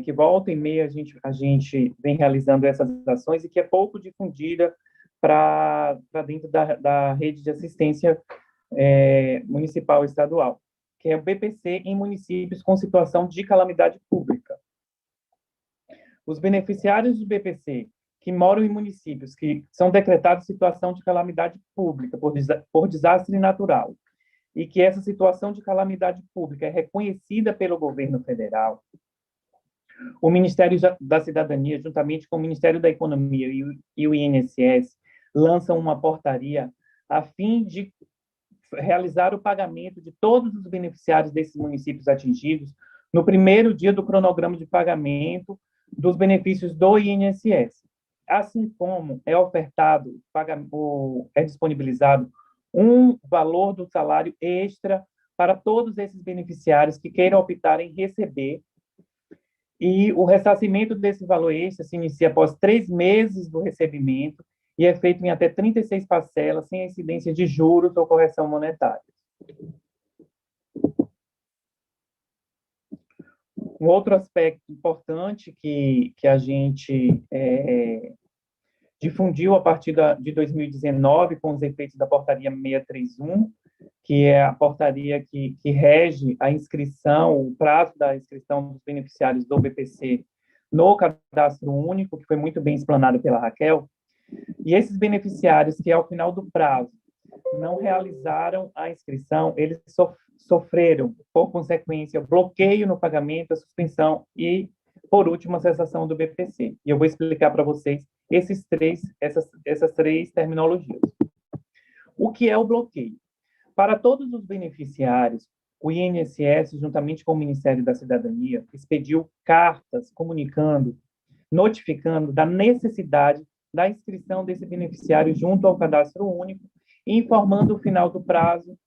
que volta e meia a gente vem realizando essas ações e que é pouco difundida para dentro da rede de assistência municipal e estadual, que é o BPC em municípios com situação de calamidade pública. Os beneficiários do BPC que moram em municípios que são decretados situação de calamidade pública por desastre natural e que essa situação de calamidade pública é reconhecida pelo governo federal, o Ministério da Cidadania, juntamente com o Ministério da Economia e o INSS, lançam uma portaria a fim de realizar o pagamento de todos os beneficiários desses municípios atingidos no primeiro dia do cronograma de pagamento dos benefícios do INSS. Assim como é ofertado, é disponibilizado um valor do salário extra para todos esses beneficiários que queiram optar em receber, e o ressarcimento desse valor extra se inicia após 3 meses do recebimento e é feito em até 36 parcelas, sem incidência de juros ou correção monetária. Um outro aspecto importante que a gente difundiu a partir de 2019, com os efeitos da portaria 631, que é a portaria que rege a inscrição, o prazo da inscrição dos beneficiários do BPC no cadastro único, que foi muito bem explanado pela Raquel. E esses beneficiários que, ao final do prazo, não realizaram a inscrição, eles sofreram, por consequência, bloqueio no pagamento, a suspensão e, por último, a cessação do BPC. E eu vou explicar para vocês essas três terminologias. O que é o bloqueio? Para todos os beneficiários, o INSS, juntamente com o Ministério da Cidadania, expediu cartas comunicando, notificando da necessidade da inscrição desse beneficiário junto ao cadastro único, informando o final do prazo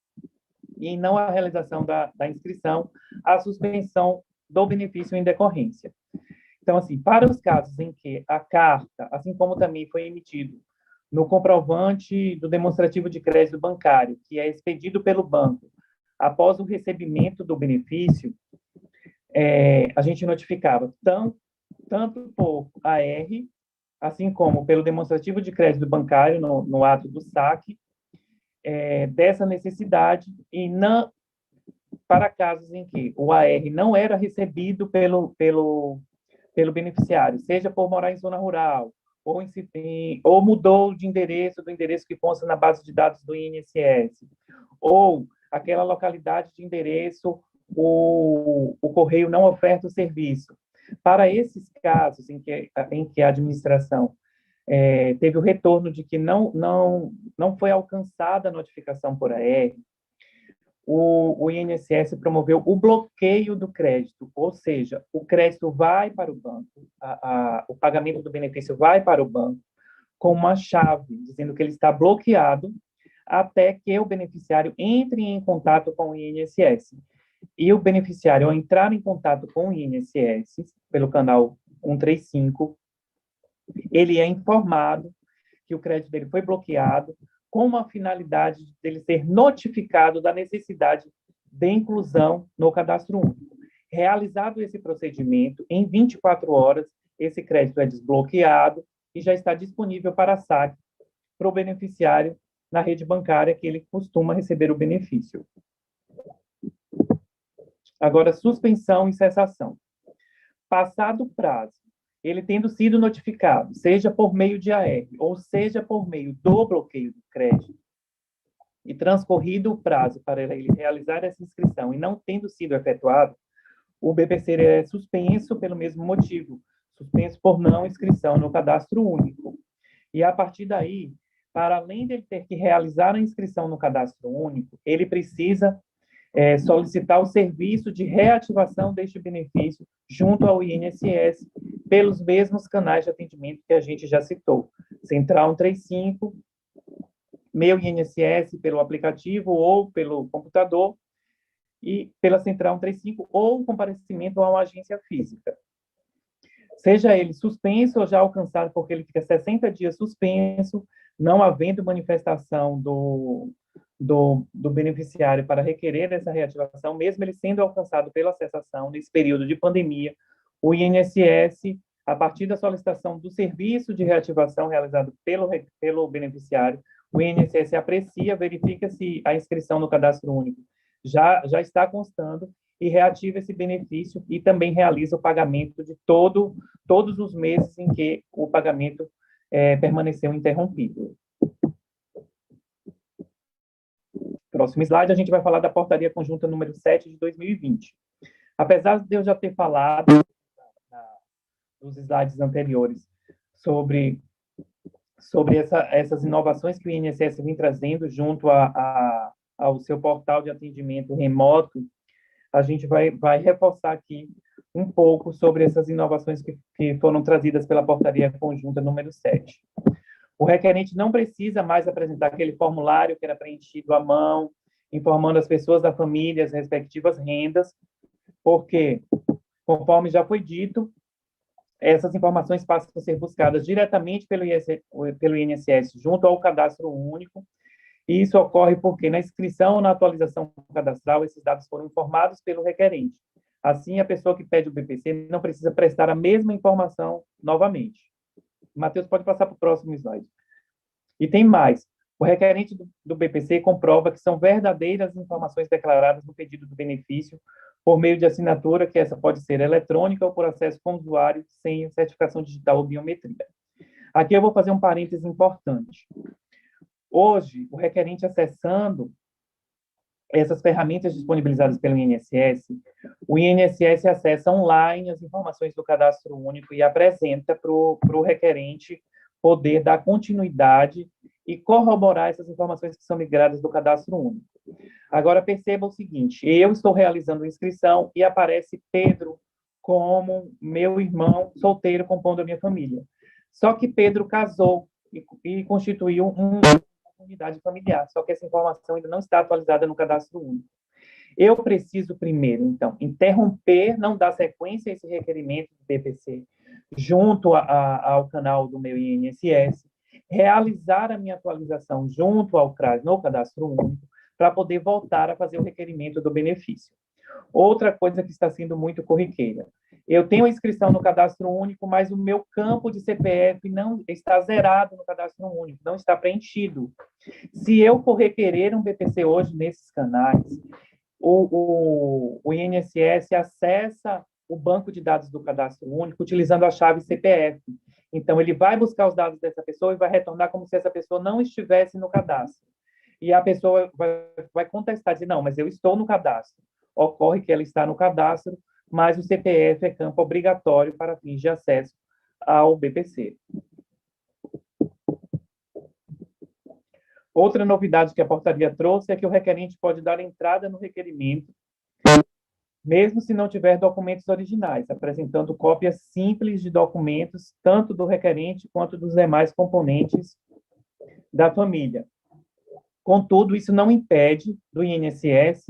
e não a realização da inscrição, a suspensão do benefício em decorrência. Então, assim, para os casos em que a carta, assim como também foi emitido no comprovante do demonstrativo de crédito bancário, que é expedido pelo banco após o recebimento do benefício, a gente notificava tanto por AR, assim como pelo demonstrativo de crédito bancário no ato do saque, dessa necessidade, e não para casos em que o AR não era recebido pelo beneficiário, seja por morar em zona rural, ou mudou de endereço, do endereço que consta na base de dados do INSS, ou aquela localidade de endereço, o correio não oferta o serviço. Para esses casos em que a administração teve o retorno de que não foi alcançada a notificação por AR, o INSS promoveu o bloqueio do crédito, ou seja, o crédito vai para o banco, o pagamento do benefício vai para o banco com uma chave, dizendo que ele está bloqueado até que o beneficiário entre em contato com o INSS. E o beneficiário, ao entrar em contato com o INSS, pelo canal 135, ele é informado que o crédito dele foi bloqueado, com a finalidade dele ser notificado da necessidade de inclusão no cadastro único. Realizado esse procedimento, em 24 horas, esse crédito é desbloqueado e já está disponível para saque para o beneficiário na rede bancária que ele costuma receber o benefício. Agora, suspensão e cessação. Passado o prazo, ele tendo sido notificado, seja por meio de AR, ou seja por meio do bloqueio do crédito, e transcorrido o prazo para ele realizar essa inscrição e não tendo sido efetuado, o BPC é suspenso pelo mesmo motivo, suspenso por não inscrição no cadastro único. E a partir daí, para além de ele ter que realizar a inscrição no cadastro único, ele precisa solicitar o serviço de reativação deste benefício junto ao INSS pelos mesmos canais de atendimento que a gente já citou. Central 135, Meu INSS pelo aplicativo ou pelo computador, e pela Central 135 ou comparecimento a uma agência física. Seja ele suspenso ou já alcançado, porque ele fica 60 dias suspenso, não havendo manifestação do beneficiário para requerer essa reativação, mesmo ele sendo alcançado pela cessação nesse período de pandemia, o INSS, a partir da solicitação do serviço de reativação realizado pelo beneficiário, o INSS aprecia, verifica se a inscrição no cadastro único já está constando e reativa esse benefício e também realiza o pagamento de todos os meses em que o pagamento permaneceu interrompido. Próximo slide, a gente vai falar da portaria conjunta número 7 de 2020. Apesar de eu já ter falado nos slides anteriores sobre essas inovações que o INSS vem trazendo junto ao seu portal de atendimento remoto, a gente vai reforçar aqui um pouco sobre essas inovações que foram trazidas pela portaria conjunta número 7. O requerente não precisa mais apresentar aquele formulário que era preenchido à mão, informando as pessoas da família as respectivas rendas, porque, conforme já foi dito, essas informações passam a ser buscadas diretamente pelo INSS junto ao cadastro único, e isso ocorre porque na inscrição ou na atualização cadastral, esses dados foram informados pelo requerente. Assim, a pessoa que pede o BPC não precisa prestar a mesma informação novamente. Matheus, pode passar para o próximo slide. E tem mais. O requerente do BPC comprova que são verdadeiras informações declaradas no pedido do benefício por meio de assinatura, que essa pode ser eletrônica ou por acesso com usuário, sem certificação digital ou biometria. Aqui eu vou fazer um parêntese importante. Hoje, o requerente acessando essas ferramentas disponibilizadas pelo INSS, o INSS acessa online as informações do cadastro único e apresenta para o requerente poder dar continuidade e corroborar essas informações que são migradas do cadastro único. Agora, perceba o seguinte, eu estou realizando a inscrição e aparece Pedro como meu irmão solteiro compondo a minha família. Só que Pedro casou e constituiu uma unidade familiar, só que essa informação ainda não está atualizada no cadastro único. Eu preciso primeiro, então, interromper, não dar sequência a esse requerimento do BPC junto ao canal do meu INSS, realizar a minha atualização junto ao CRAS no cadastro único, para poder voltar a fazer o requerimento do benefício. Outra coisa que está sendo muito corriqueira. Eu tenho inscrição no cadastro único, mas o meu campo de CPF não está zerado no cadastro único, não está preenchido. Se eu for requerer um BPC hoje nesses canais, o INSS acessa o banco de dados do cadastro único utilizando a chave CPF. Então, ele vai buscar os dados dessa pessoa e vai retornar como se essa pessoa não estivesse no cadastro. E a pessoa vai contestar, dizer, não, mas eu estou no cadastro. Ocorre que ela está no cadastro, mas o CPF é campo obrigatório para fins de acesso ao BPC. Outra novidade que a portaria trouxe é que o requerente pode dar entrada no requerimento, mesmo se não tiver documentos originais, apresentando cópias simples de documentos, tanto do requerente quanto dos demais componentes da família. Contudo, isso não impede do INSS,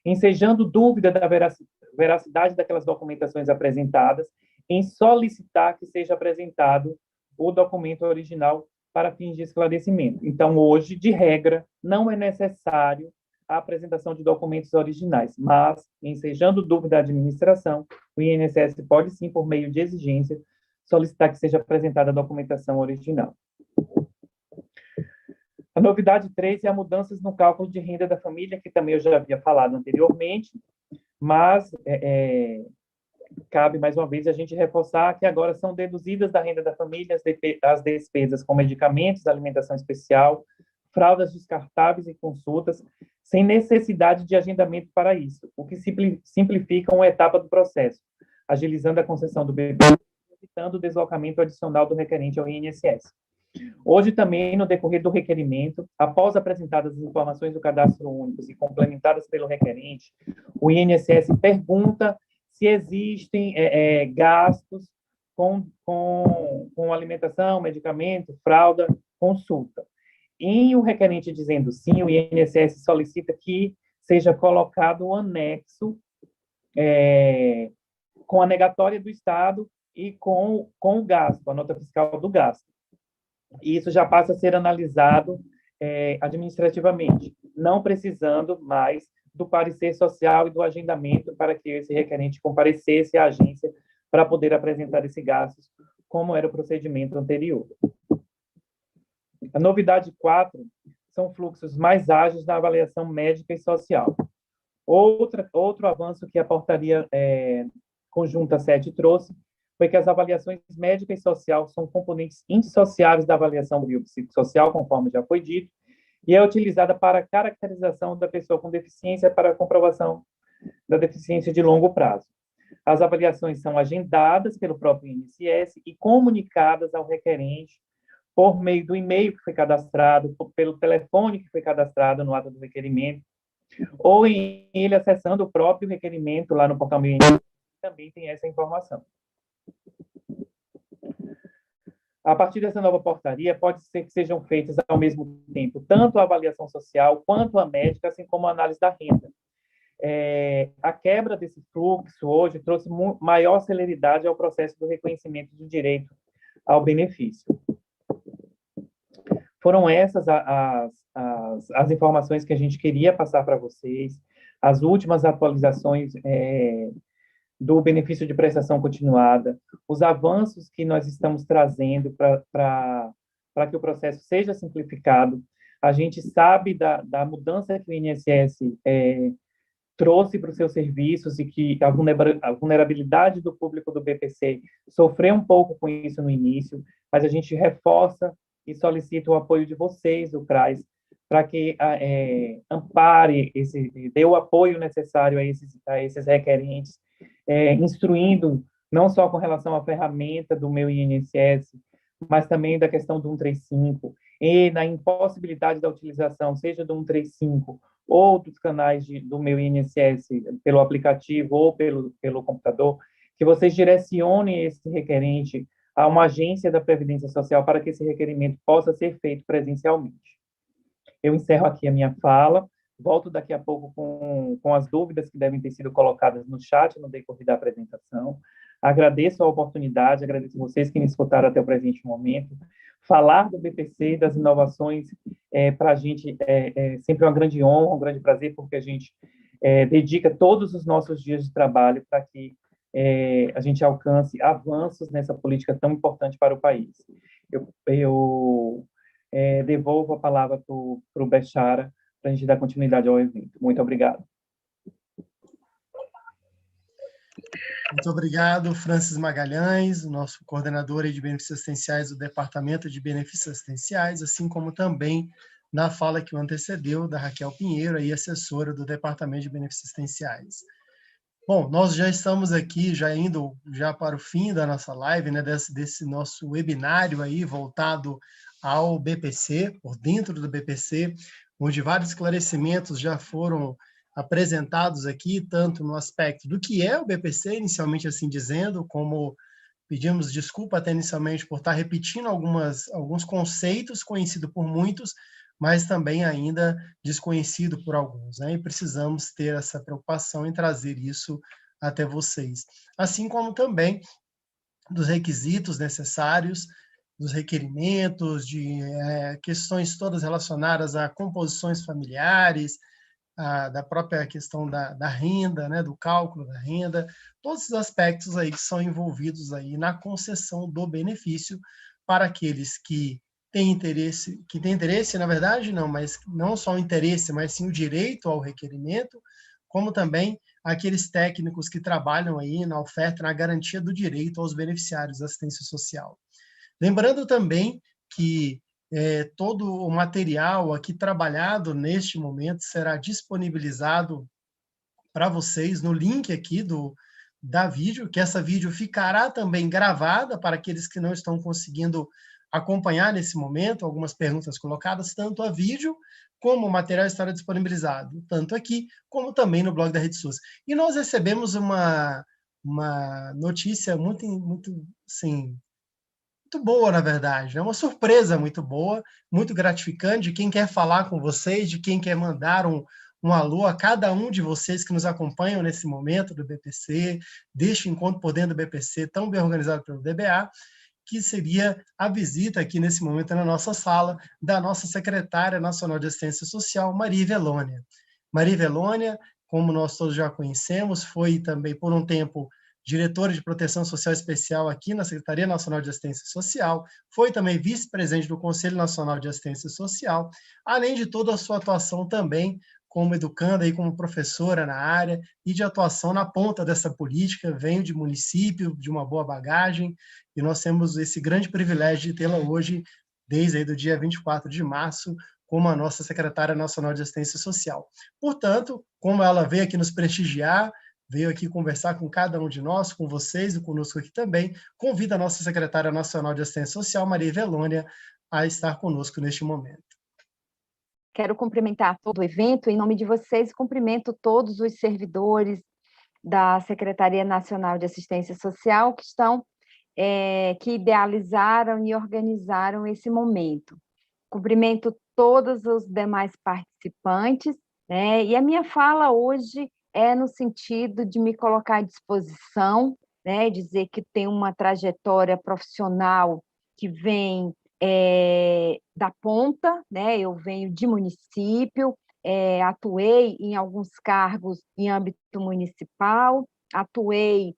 ensejando dúvida da veracidade daquelas documentações apresentadas, em solicitar que seja apresentado o documento original para fins de esclarecimento. Então, hoje, de regra, não é necessário a apresentação de documentos originais, mas, ensejando dúvida da administração, o INSS pode sim, por meio de exigência, solicitar que seja apresentada a documentação original. A novidade 3 é a mudanças no cálculo de renda da família, que também eu já havia falado anteriormente, mas cabe, mais uma vez, a gente reforçar que agora são deduzidas da renda da família as despesas com medicamentos, alimentação especial, fraldas descartáveis e consultas, sem necessidade de agendamento para isso, o que simplifica uma etapa do processo, agilizando a concessão do BPC, evitando o deslocamento adicional do requerente ao INSS. Hoje também, no decorrer do requerimento, após apresentadas as informações do cadastro único e complementadas pelo requerente, o INSS pergunta se existem gastos com alimentação, medicamento, fralda, consulta. E o requerente dizendo sim, o INSS solicita que seja colocado um anexo com a negatória do Estado e com o gasto, a nota fiscal do gasto. E isso já passa a ser analisado administrativamente, não precisando mais do parecer social e do agendamento para que esse requerente comparecesse à agência para poder apresentar esse gasto, como era o procedimento anterior. A novidade 4 são fluxos mais ágeis na avaliação médica e social. Outro avanço que a portaria conjunta 7 trouxe foi que as avaliações médica e social são componentes indissociáveis da avaliação biopsicossocial, conforme já foi dito, e é utilizada para a caracterização da pessoa com deficiência para a comprovação da deficiência de longo prazo. As avaliações são agendadas pelo próprio INSS e comunicadas ao requerente por meio do e-mail que foi cadastrado, pelo telefone que foi cadastrado no ato do requerimento, ou em ele acessando o próprio requerimento lá no portal Meu INSS, também tem essa informação. A partir dessa nova portaria, pode ser que sejam feitas ao mesmo tempo tanto a avaliação social quanto a médica, assim como a análise da renda. A quebra desse fluxo hoje trouxe maior celeridade ao processo do reconhecimento do direito ao benefício. Foram essas as informações que a gente queria passar para vocês, as últimas atualizações do benefício de prestação continuada, os avanços que nós estamos trazendo para que o processo seja simplificado. A gente sabe da mudança que o INSS trouxe para os seus serviços e que a vulnerabilidade do público do BPC sofreu um pouco com isso no início, mas a gente reforça e solicita o apoio de vocês, do CRAS, para que ampare, dê o apoio necessário a esses requerentes, instruindo não só com relação à ferramenta do meu INSS, mas também da questão do 135, e na impossibilidade da utilização, seja do 135 ou dos canais do meu INSS, pelo aplicativo ou pelo computador, que vocês direcionem esse requerente a uma agência da Previdência Social para que esse requerimento possa ser feito presencialmente. Eu encerro aqui a minha fala, volto daqui a pouco com as dúvidas que devem ter sido colocadas no chat no decorrer da apresentação. Agradeço a oportunidade, agradeço vocês que me escutaram até o presente momento. Falar do BPC e das inovações, para a gente, é sempre uma grande honra, um grande prazer, porque a gente dedica todos os nossos dias de trabalho para que a gente alcance avanços nessa política tão importante para o país. Eu devolvo a palavra para o Bechara, para a gente dar continuidade ao evento. Muito obrigado. Muito obrigado, Francis Magalhães, nosso coordenador de benefícios assistenciais do Departamento de Benefícios Assistenciais, assim como também na fala que o antecedeu, da Raquel Pinheiro, aí, assessora do Departamento de Benefícios Assistenciais. Bom, nós já estamos aqui, já indo para o fim da nossa live, né, desse nosso webinário aí, voltado ao BPC, por dentro do BPC, onde vários esclarecimentos já foram apresentados aqui, tanto no aspecto do que é o BPC, inicialmente assim dizendo, como pedimos desculpa até inicialmente por estar repetindo alguns conceitos conhecidos por muitos, mas também ainda desconhecido por alguns, né? E precisamos ter essa preocupação em trazer isso até vocês. Assim como também dos requisitos necessários, dos requerimentos, de questões todas relacionadas a composições familiares, da própria questão da renda, né, do cálculo da renda, todos os aspectos aí que são envolvidos aí na concessão do benefício para aqueles que têm interesse, na verdade, não, mas não só o interesse, mas sim o direito ao requerimento, como também aqueles técnicos que trabalham aí na oferta, na garantia do direito aos beneficiários da assistência social. Lembrando também que todo o material aqui trabalhado neste momento será disponibilizado para vocês no link aqui da vídeo, que essa vídeo ficará também gravada para aqueles que não estão conseguindo acompanhar nesse momento, algumas perguntas colocadas, tanto a vídeo como o material estará disponibilizado, tanto aqui como também no blog da Rede SUS. E nós recebemos uma notícia muito assim, muito boa, na verdade. É uma surpresa muito boa, muito gratificante de quem quer falar com vocês, de quem quer mandar um alô a cada um de vocês que nos acompanham nesse momento do BPC, deste encontro por dentro do BPC, tão bem organizado pelo DBA, que seria a visita aqui nesse momento na nossa sala da nossa secretária nacional de assistência social, Maria Velônia. Maria Velônia, como nós todos já conhecemos, foi também por um tempo diretora de Proteção Social Especial aqui na Secretaria Nacional de Assistência Social, foi também vice-presidente do Conselho Nacional de Assistência Social, além de toda a sua atuação também como educanda e como professora na área e de atuação na ponta dessa política, venho de município, de uma boa bagagem, e nós temos esse grande privilégio de tê-la hoje, desde aí do dia 24 de março, como a nossa secretária nacional de assistência social. Portanto, como ela veio aqui nos prestigiar, veio aqui conversar com cada um de nós, com vocês e conosco aqui também, convido a nossa secretária nacional de assistência social, Maria Velônia, a estar conosco neste momento. Quero cumprimentar todo o evento em nome de vocês e cumprimento todos os servidores da Secretaria Nacional de Assistência Social que idealizaram e organizaram esse momento. Cumprimento todos os demais participantes, né? E a minha fala hoje é no sentido de me colocar à disposição, né? Dizer que tem uma trajetória profissional que vem da ponta, né? Eu venho de município, atuei em alguns cargos em âmbito municipal, atuei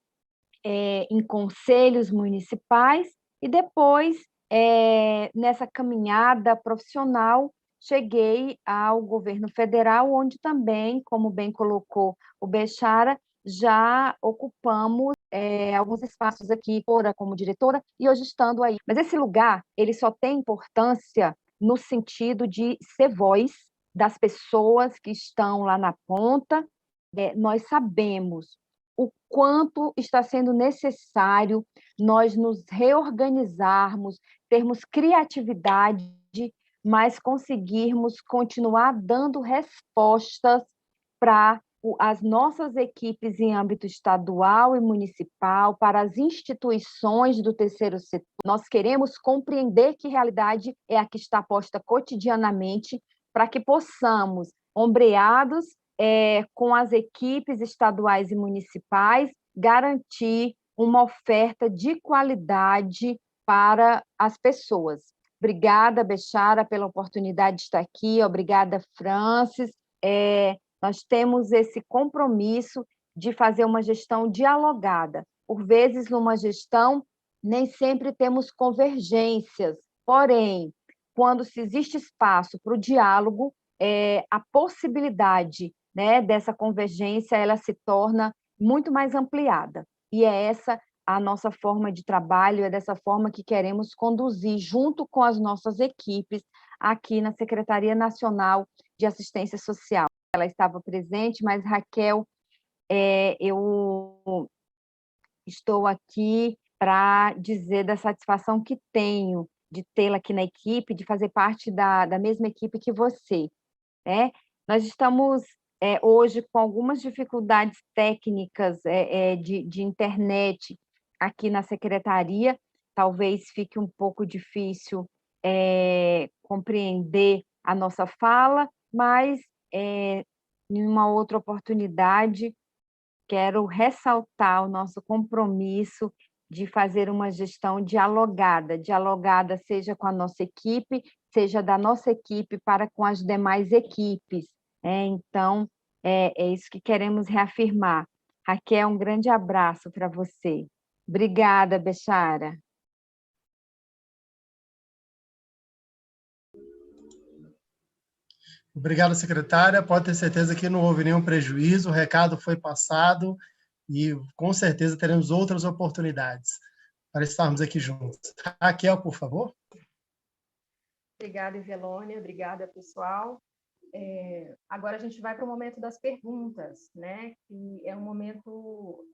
em conselhos municipais e depois, nessa caminhada profissional, cheguei ao governo federal, onde também, como bem colocou o Bechara, já ocupamos alguns espaços aqui, como diretora, e hoje estando aí. Mas esse lugar, ele só tem importância no sentido de ser voz das pessoas que estão lá na ponta. Nós sabemos o quanto está sendo necessário nós nos reorganizarmos, termos criatividade, mas conseguirmos continuar dando respostas para as nossas equipes em âmbito estadual e municipal, para as instituições do terceiro setor. Nós queremos compreender que realidade é a que está posta cotidianamente, para que possamos, ombreados com as equipes estaduais e municipais, garantir uma oferta de qualidade para as pessoas. Obrigada, Bechara, pela oportunidade de estar aqui. Obrigada, Francis. Nós temos esse compromisso de fazer uma gestão dialogada. Por vezes, numa gestão, nem sempre temos convergências. Porém, quando se existe espaço para o diálogo, a possibilidade, né, dessa convergência ela se torna muito mais ampliada. E é essa a nossa forma de trabalho, é dessa forma que queremos conduzir, junto com as nossas equipes, aqui na Secretaria Nacional de Assistência Social. Ela estava presente, mas, Raquel, eu estou aqui para dizer da satisfação que tenho de tê-la aqui na equipe, de fazer parte da mesma equipe que você. Nós estamos hoje com algumas dificuldades técnicas de internet aqui na secretaria, talvez fique um pouco difícil compreender a nossa fala, mas em uma outra oportunidade quero ressaltar o nosso compromisso de fazer uma gestão dialogada seja com a nossa equipe, seja da nossa equipe para com as demais equipes. Então, é isso que queremos reafirmar. Raquel, um grande abraço para você. Obrigada, Bechara. Obrigado, secretária. Pode ter certeza que não houve nenhum prejuízo, o recado foi passado e, com certeza, teremos outras oportunidades para estarmos aqui juntos. Raquel, por favor. Obrigada, Evelônia. Obrigada, pessoal. Agora a gente vai para o momento das perguntas, né? Que é um momento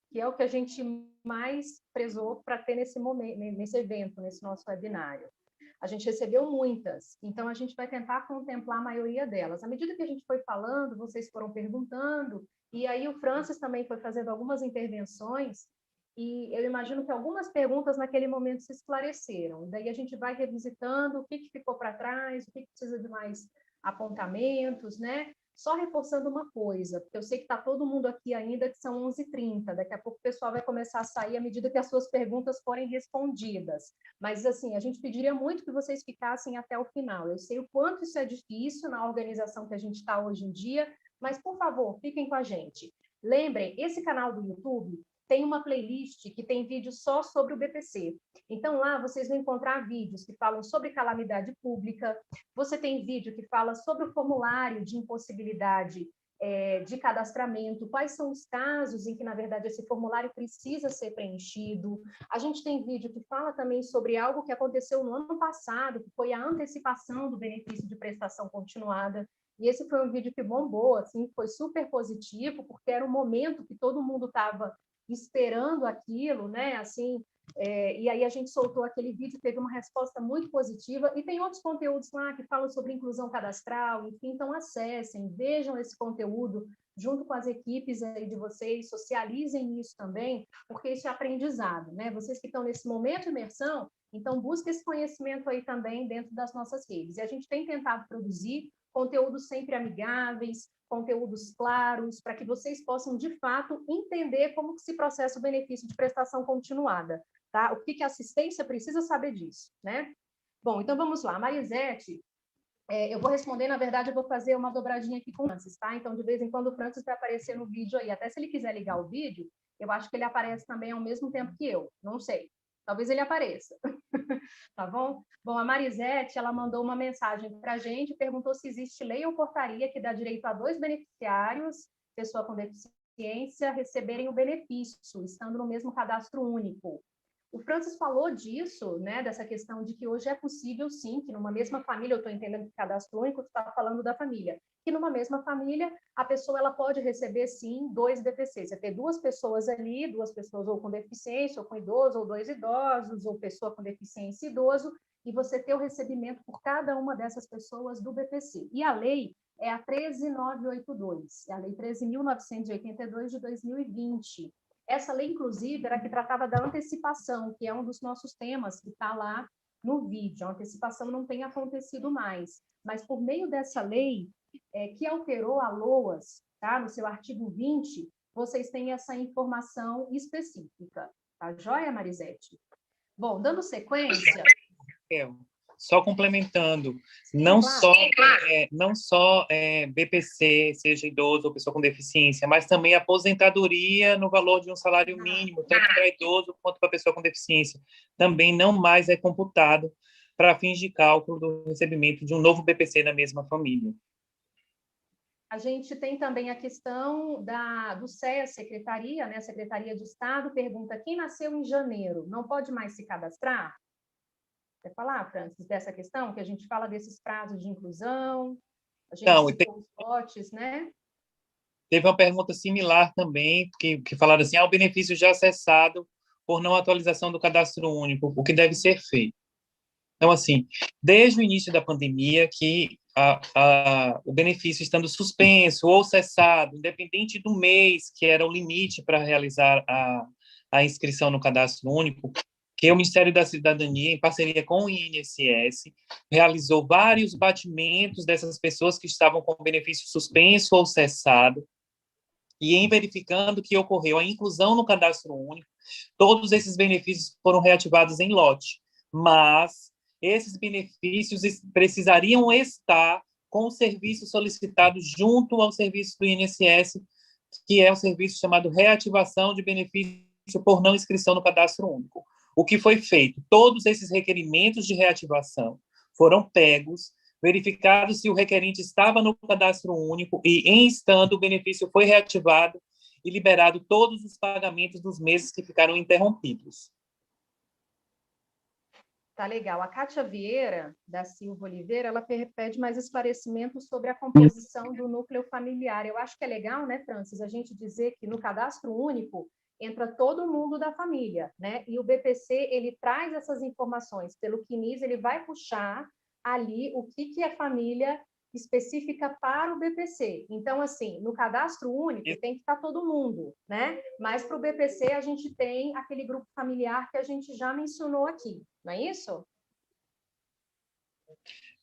que é o que a gente mais prezou para ter nesse momento, nesse evento, nesse nosso webinário. A gente recebeu muitas, então a gente vai tentar contemplar a maioria delas. À medida que a gente foi falando, vocês foram perguntando, e aí o Francis também foi fazendo algumas intervenções, e eu imagino que algumas perguntas naquele momento se esclareceram. Daí a gente vai revisitando o que ficou para trás, o que precisa de mais apontamentos, né? Só reforçando uma coisa, porque eu sei que está todo mundo aqui ainda, que são 11h30, daqui a pouco o pessoal vai começar a sair à medida que as suas perguntas forem respondidas. Mas, assim, a gente pediria muito que vocês ficassem até o final. Eu sei o quanto isso é difícil na organização que a gente está hoje em dia, mas, por favor, fiquem com a gente. Lembrem, esse canal do YouTube tem uma playlist que tem vídeos só sobre o BPC. Então, lá vocês vão encontrar vídeos que falam sobre calamidade pública, você tem vídeo que fala sobre o formulário de impossibilidade de cadastramento, quais são os casos em que, na verdade, esse formulário precisa ser preenchido. A gente tem vídeo que fala também sobre algo que aconteceu no ano passado, que foi a antecipação do benefício de prestação continuada. E esse foi um vídeo que bombou, assim, foi super positivo, porque era um momento que todo mundo estava esperando aquilo, né? Assim, e aí a gente soltou aquele vídeo, teve uma resposta muito positiva, e tem outros conteúdos lá que falam sobre inclusão cadastral, enfim, então acessem, vejam esse conteúdo junto com as equipes aí de vocês, socializem isso também, porque isso é aprendizado, né? Vocês que estão nesse momento de imersão, então busquem esse conhecimento aí também dentro das nossas redes. E a gente tem tentado produzir conteúdos sempre amigáveis, conteúdos claros, para que vocês possam, de fato, entender como que se processa o benefício de prestação continuada, tá? O que a assistência precisa saber disso, né? Bom, então vamos lá. A Marisete Eu vou responder, na verdade, eu vou fazer uma dobradinha aqui com o Francis, tá? Então, de vez em quando, o Francis vai aparecer no vídeo aí. Até se ele quiser ligar o vídeo, eu acho que ele aparece também ao mesmo tempo que eu. Não sei. Talvez ele apareça. Tá bom? Bom, a Marisete, ela mandou uma mensagem para a gente, perguntou se existe lei ou portaria que dá direito a 2 beneficiários, pessoa com deficiência, receberem o benefício, estando no mesmo cadastro único. O Francis falou disso, né, dessa questão de que hoje é possível, sim, que numa mesma família, eu estou entendendo que cadastro único está falando da família, que numa mesma família a pessoa ela pode receber, sim, 2 BPCs. Você ter 2 pessoas ali, 2 pessoas ou com deficiência, ou com idoso, ou 2 idosos, ou pessoa com deficiência e idoso, e você ter o recebimento por cada uma dessas pessoas do BPC. E a lei é a 13.982, é a lei 13.982 de 2020. Essa lei, inclusive, era que tratava da antecipação, que é um dos nossos temas que está lá no vídeo. A antecipação não tem acontecido mais, mas por meio dessa lei, que alterou a LOAS, tá? No seu artigo 20, vocês têm essa informação específica. Tá joia, Marisete? Bom, dando sequência... Só complementando, Sim, não claro. só BPC, seja idoso ou pessoa com deficiência, mas também aposentadoria no valor de um salário mínimo, tanto para idoso quanto para pessoa com deficiência, também não mais é computado para fins de cálculo do recebimento de um novo BPC na mesma família. A gente tem também a questão do SES, Secretaria, né? Secretaria de Estado, pergunta, quem nasceu em janeiro não pode mais se cadastrar? Quer falar, Francis, dessa questão, que a gente fala desses prazos de inclusão, a gente citou os lotes, né? Teve uma pergunta similar também, que falaram assim, o benefício já acessado por não atualização do cadastro único, o que deve ser feito? Então, assim, desde o início da pandemia, que o benefício estando suspenso ou cessado, independente do mês, que era o limite para realizar a inscrição no cadastro único, que o Ministério da Cidadania, em parceria com o INSS, realizou vários batimentos dessas pessoas que estavam com o benefício suspenso ou cessado, e em verificando que ocorreu a inclusão no cadastro único, todos esses benefícios foram reativados em lote, mas esses benefícios precisariam estar com o serviço solicitado junto ao serviço do INSS, que é o serviço chamado reativação de benefício por não inscrição no cadastro único. O que foi feito? Todos esses requerimentos de reativação foram pegos, verificado se o requerente estava no cadastro único e, em estando, o benefício foi reativado e liberado todos os pagamentos dos meses que ficaram interrompidos. Tá legal. A Kátia Vieira, da Silva Oliveira, ela pede mais esclarecimentos sobre a composição do núcleo familiar. Eu acho que é legal, né, Francis, a gente dizer que no cadastro único entra todo mundo da família, né? E o BPC, ele traz essas informações. Pelo CNIS, ele vai puxar ali o que é família específica para o BPC. Então, assim, no cadastro único tem que estar todo mundo, né? Mas para o BPC a gente tem aquele grupo familiar que a gente já mencionou aqui, não é isso?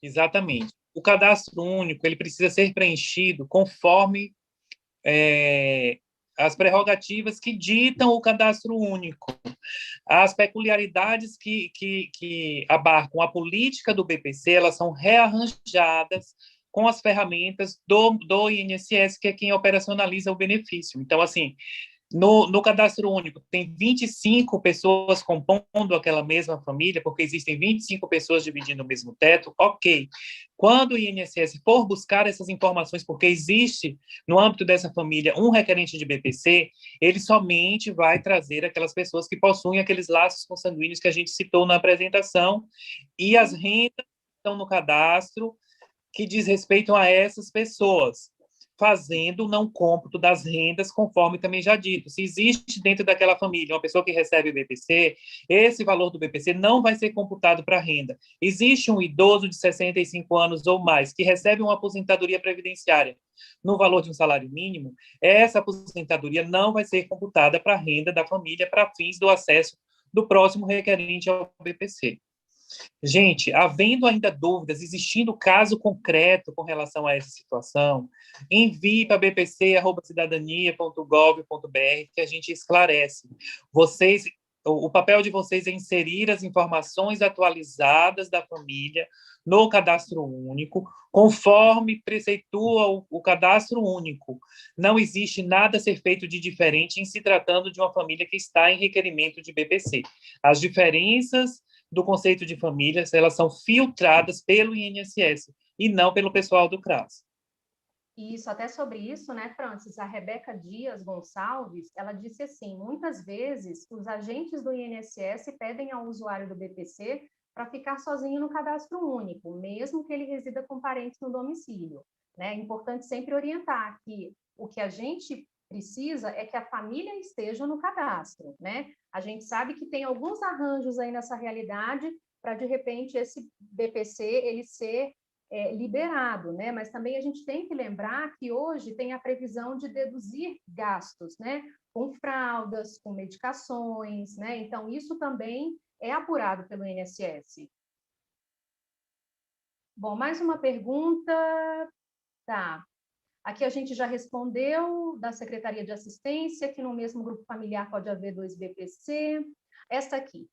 Exatamente. O cadastro único, ele precisa ser preenchido conforme as prerrogativas que ditam o cadastro único. As peculiaridades que abarcam a política do BPC, elas são rearranjadas com as ferramentas do INSS, que é quem operacionaliza o benefício. Então, assim, no cadastro único, tem 25 pessoas compondo aquela mesma família, porque existem 25 pessoas dividindo o mesmo teto, ok. Quando o INSS for buscar essas informações, porque existe, no âmbito dessa família, um requerente de BPC, ele somente vai trazer aquelas pessoas que possuem aqueles laços consanguíneos que a gente citou na apresentação, e as rendas estão no cadastro que diz respeito a essas pessoas, fazendo o não cômputo das rendas, conforme também já dito. Se existe dentro daquela família uma pessoa que recebe o BPC, esse valor do BPC não vai ser computado para renda. Existe um idoso de 65 anos ou mais que recebe uma aposentadoria previdenciária no valor de um salário mínimo, essa aposentadoria não vai ser computada para a renda da família para fins do acesso do próximo requerente ao BPC. Gente, havendo ainda dúvidas, existindo caso concreto com relação a essa situação, envie para bpc@cidadania.gov.br que a gente esclarece. O papel de vocês é inserir as informações atualizadas da família no cadastro único, conforme preceitua o cadastro único. Não existe nada a ser feito de diferente em se tratando de uma família que está em requerimento de BPC. As diferenças do conceito de famílias, elas são filtradas pelo INSS e não pelo pessoal do CRAS. Isso, até sobre isso, né, Francis, a Rebeca Dias Gonçalves, ela disse assim, muitas vezes os agentes do INSS pedem ao usuário do BPC para ficar sozinho no cadastro único, mesmo que ele resida com parentes no domicílio, né? É importante sempre orientar que o que a gente precisa é que a família esteja no cadastro, né? A gente sabe que tem alguns arranjos aí nessa realidade para, de repente, esse BPC ele ser liberado, né? Mas também a gente tem que lembrar que hoje tem a previsão de deduzir gastos, né? Com fraldas, com medicações, né? Então, isso também é apurado pelo INSS. Bom, mais uma pergunta. Tá. Aqui a gente já respondeu da Secretaria de Assistência, que no mesmo grupo familiar pode haver 2 BPC. Esta aqui.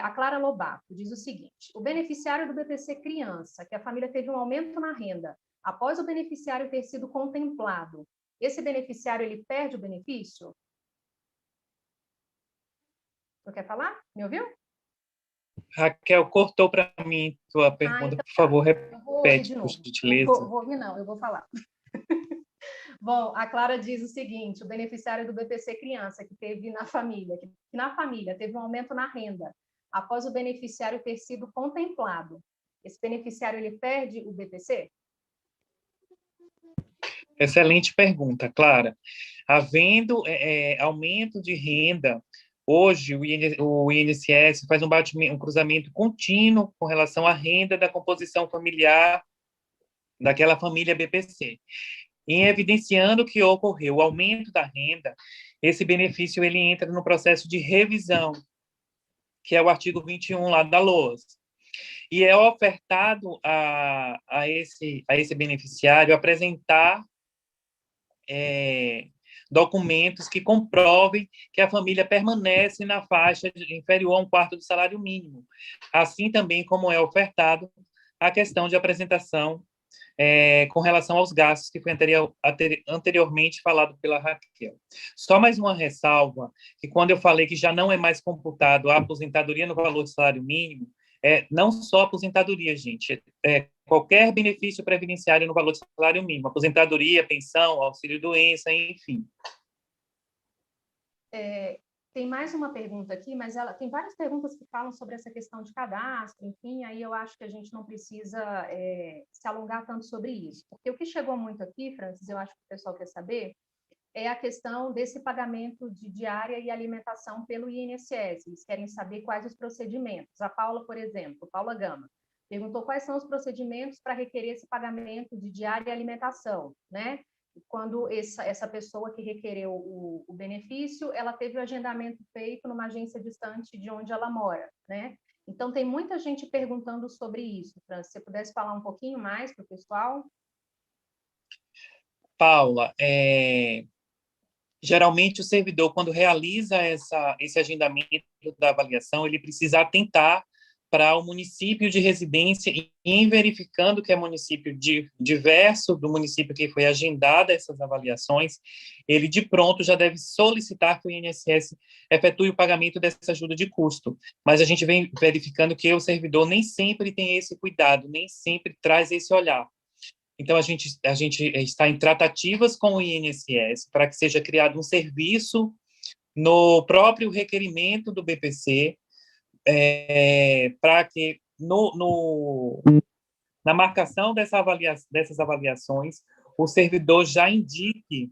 A Clara Lobato diz o seguinte, o beneficiário do BPC criança, que a família teve um aumento na renda, após o beneficiário ter sido contemplado, esse beneficiário, ele perde o benefício? Você quer falar? Me ouviu? Raquel, cortou para mim tua pergunta, Então, por favor, eu vou ouvir repete, de por novo. gentileza. Vou ouvir, não, eu vou falar. Bom, a Clara diz o seguinte, o beneficiário do BPC criança que teve na família, que na família teve um aumento na renda, após o beneficiário ter sido contemplado, esse beneficiário ele perde o BPC? Excelente pergunta, Clara. Havendo aumento de renda, hoje o INSS faz um cruzamento contínuo com relação à renda da composição familiar daquela família BPC. Em evidenciando que ocorreu o aumento da renda, esse benefício ele entra no processo de revisão, que é o artigo 21 lá da LOAS. E é ofertado a esse beneficiário apresentar documentos que comprovem que a família permanece na faixa inferior a 1/4 do salário mínimo, assim também como é ofertado a questão de apresentação com relação aos gastos que foi anteriormente falado pela Raquel. Só mais uma ressalva, que quando eu falei que já não é mais computado a aposentadoria no valor do salário mínimo, não só aposentadoria, gente, qualquer benefício previdenciário no valor do salário mínimo, aposentadoria, pensão, auxílio-doença, enfim. Tem mais uma pergunta aqui, mas ela tem várias perguntas que falam sobre essa questão de cadastro, enfim, aí eu acho que a gente não precisa se alongar tanto sobre isso, porque o que chegou muito aqui, Francis, eu acho que o pessoal quer saber, é a questão desse pagamento de diária e alimentação pelo INSS. Eles querem saber quais os procedimentos. A Paula, por exemplo, Paula Gama, perguntou quais são os procedimentos para requerer esse pagamento de diária e alimentação, né? Quando essa pessoa que requereu o benefício, ela teve o agendamento feito numa agência distante de onde ela mora, né? Então, tem muita gente perguntando sobre isso. Fran, se você pudesse falar um pouquinho mais para o pessoal. Paula, geralmente o servidor, quando realiza esse agendamento da avaliação, ele precisa atentar para o município de residência e, em verificando que é município diverso do município que foi agendada essas avaliações, ele de pronto já deve solicitar que o INSS efetue o pagamento dessa ajuda de custo. Mas a gente vem verificando que o servidor nem sempre tem esse cuidado, nem sempre traz esse olhar. Então, a gente está em tratativas com o INSS para que seja criado um serviço no próprio requerimento do BPC, para que na marcação dessas avaliações, o servidor já indique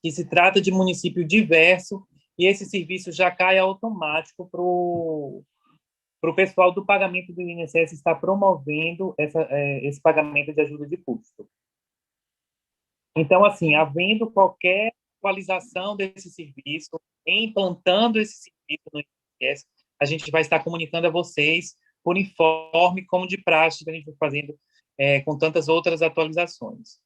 que se trata de município diverso e esse serviço já cai automático para o pessoal do pagamento do INSS estar promovendo esse pagamento de ajuda de custo. Então, assim, havendo qualquer atualização desse serviço, implantando esse serviço no INSS, a gente vai estar comunicando a vocês por informe, como de praxe, que a gente vai fazendo com tantas outras atualizações.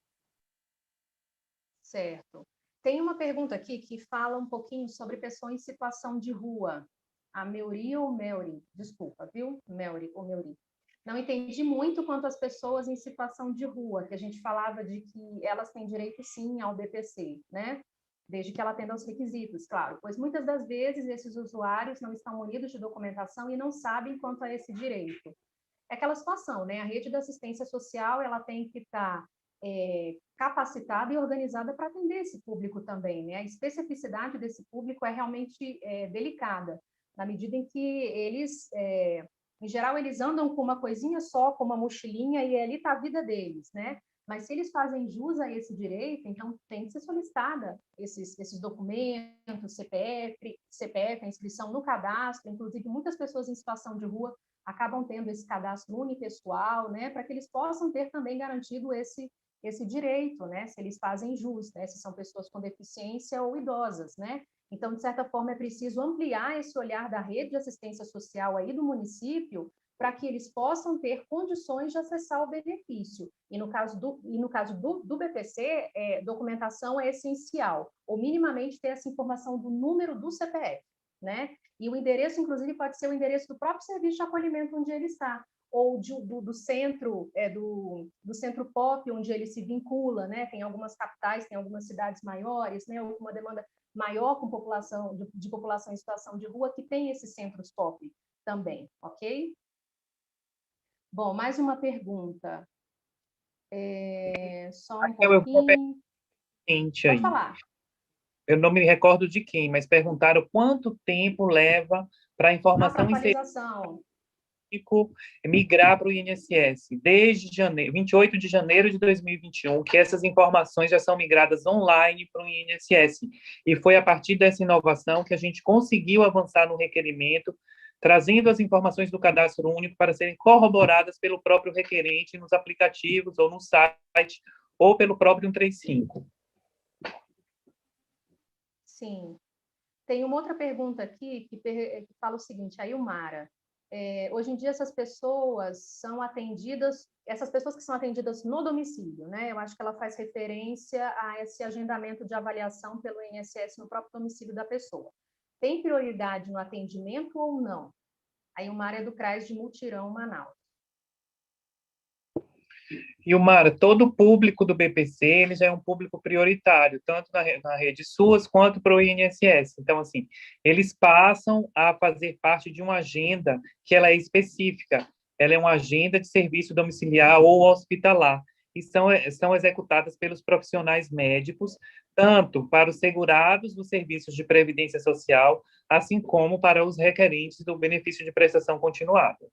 Certo. Tem uma pergunta aqui que fala um pouquinho sobre pessoa em situação de rua. A Meuri ou Melri? Desculpa, viu? Melri ou Meuri. Não entendi muito quanto às pessoas em situação de rua, que a gente falava de que elas têm direito, sim, ao BPC, né? Desde que ela atenda aos requisitos, claro, pois muitas das vezes esses usuários não estão munidos de documentação e não sabem quanto a esse direito. É aquela situação, né? A rede de assistência social, ela tem que estar capacitada e organizada para atender esse público também, né? A especificidade desse público é realmente delicada, na medida em que eles, em geral, eles andam com uma coisinha só, com uma mochilinha, e ali está a vida deles, né? Mas se eles fazem jus a esse direito, então tem que ser solicitada esses documentos, CPF, a inscrição no cadastro, inclusive muitas pessoas em situação de rua acabam tendo esse cadastro unipessoal, né, para que eles possam ter também garantido esse direito, né, se eles fazem jus, né, se são pessoas com deficiência ou idosas, né. Então, de certa forma, é preciso ampliar esse olhar da rede de assistência social aí do município para que eles possam ter condições de acessar o benefício. E no caso do BPC, documentação é essencial, ou minimamente ter essa informação do número do CPF, né? E o endereço, inclusive, pode ser o endereço do próprio serviço de acolhimento onde ele está, ou do centro, do centro POP, onde ele se vincula, né? Tem algumas capitais, tem algumas cidades maiores, né? Ou uma demanda maior com população, de população em situação de rua, que tem esses centros POP também, ok? Bom, mais uma pergunta. Só um pouquinho. Pode falar. Eu não me recordo de quem, mas perguntaram quanto tempo leva para a informação atualização migrar para o INSS. Desde 28 de janeiro de 2021, que essas informações já são migradas online para o INSS. E foi a partir dessa inovação que a gente conseguiu avançar no requerimento, trazendo as informações do cadastro único para serem corroboradas pelo próprio requerente nos aplicativos ou no site, ou pelo próprio 135. Sim. Tem uma outra pergunta aqui que fala o seguinte, a Ilmara. Hoje em dia essas pessoas que são atendidas no domicílio, né? Eu acho que ela faz referência a esse agendamento de avaliação pelo INSS no próprio domicílio da pessoa. Tem prioridade no atendimento ou não? A Ilmara é do CRAS de Mutirão, Manaus. Ilmara, todo o público do BPC ele já é um público prioritário, tanto na rede SUAS quanto para o INSS. Então, assim, eles passam a fazer parte de uma agenda que ela é específica. Ela é uma agenda de serviço domiciliar ou hospitalar, e são executadas pelos profissionais médicos, tanto para os segurados dos serviços de previdência social, assim como para os requerentes do benefício de prestação continuada.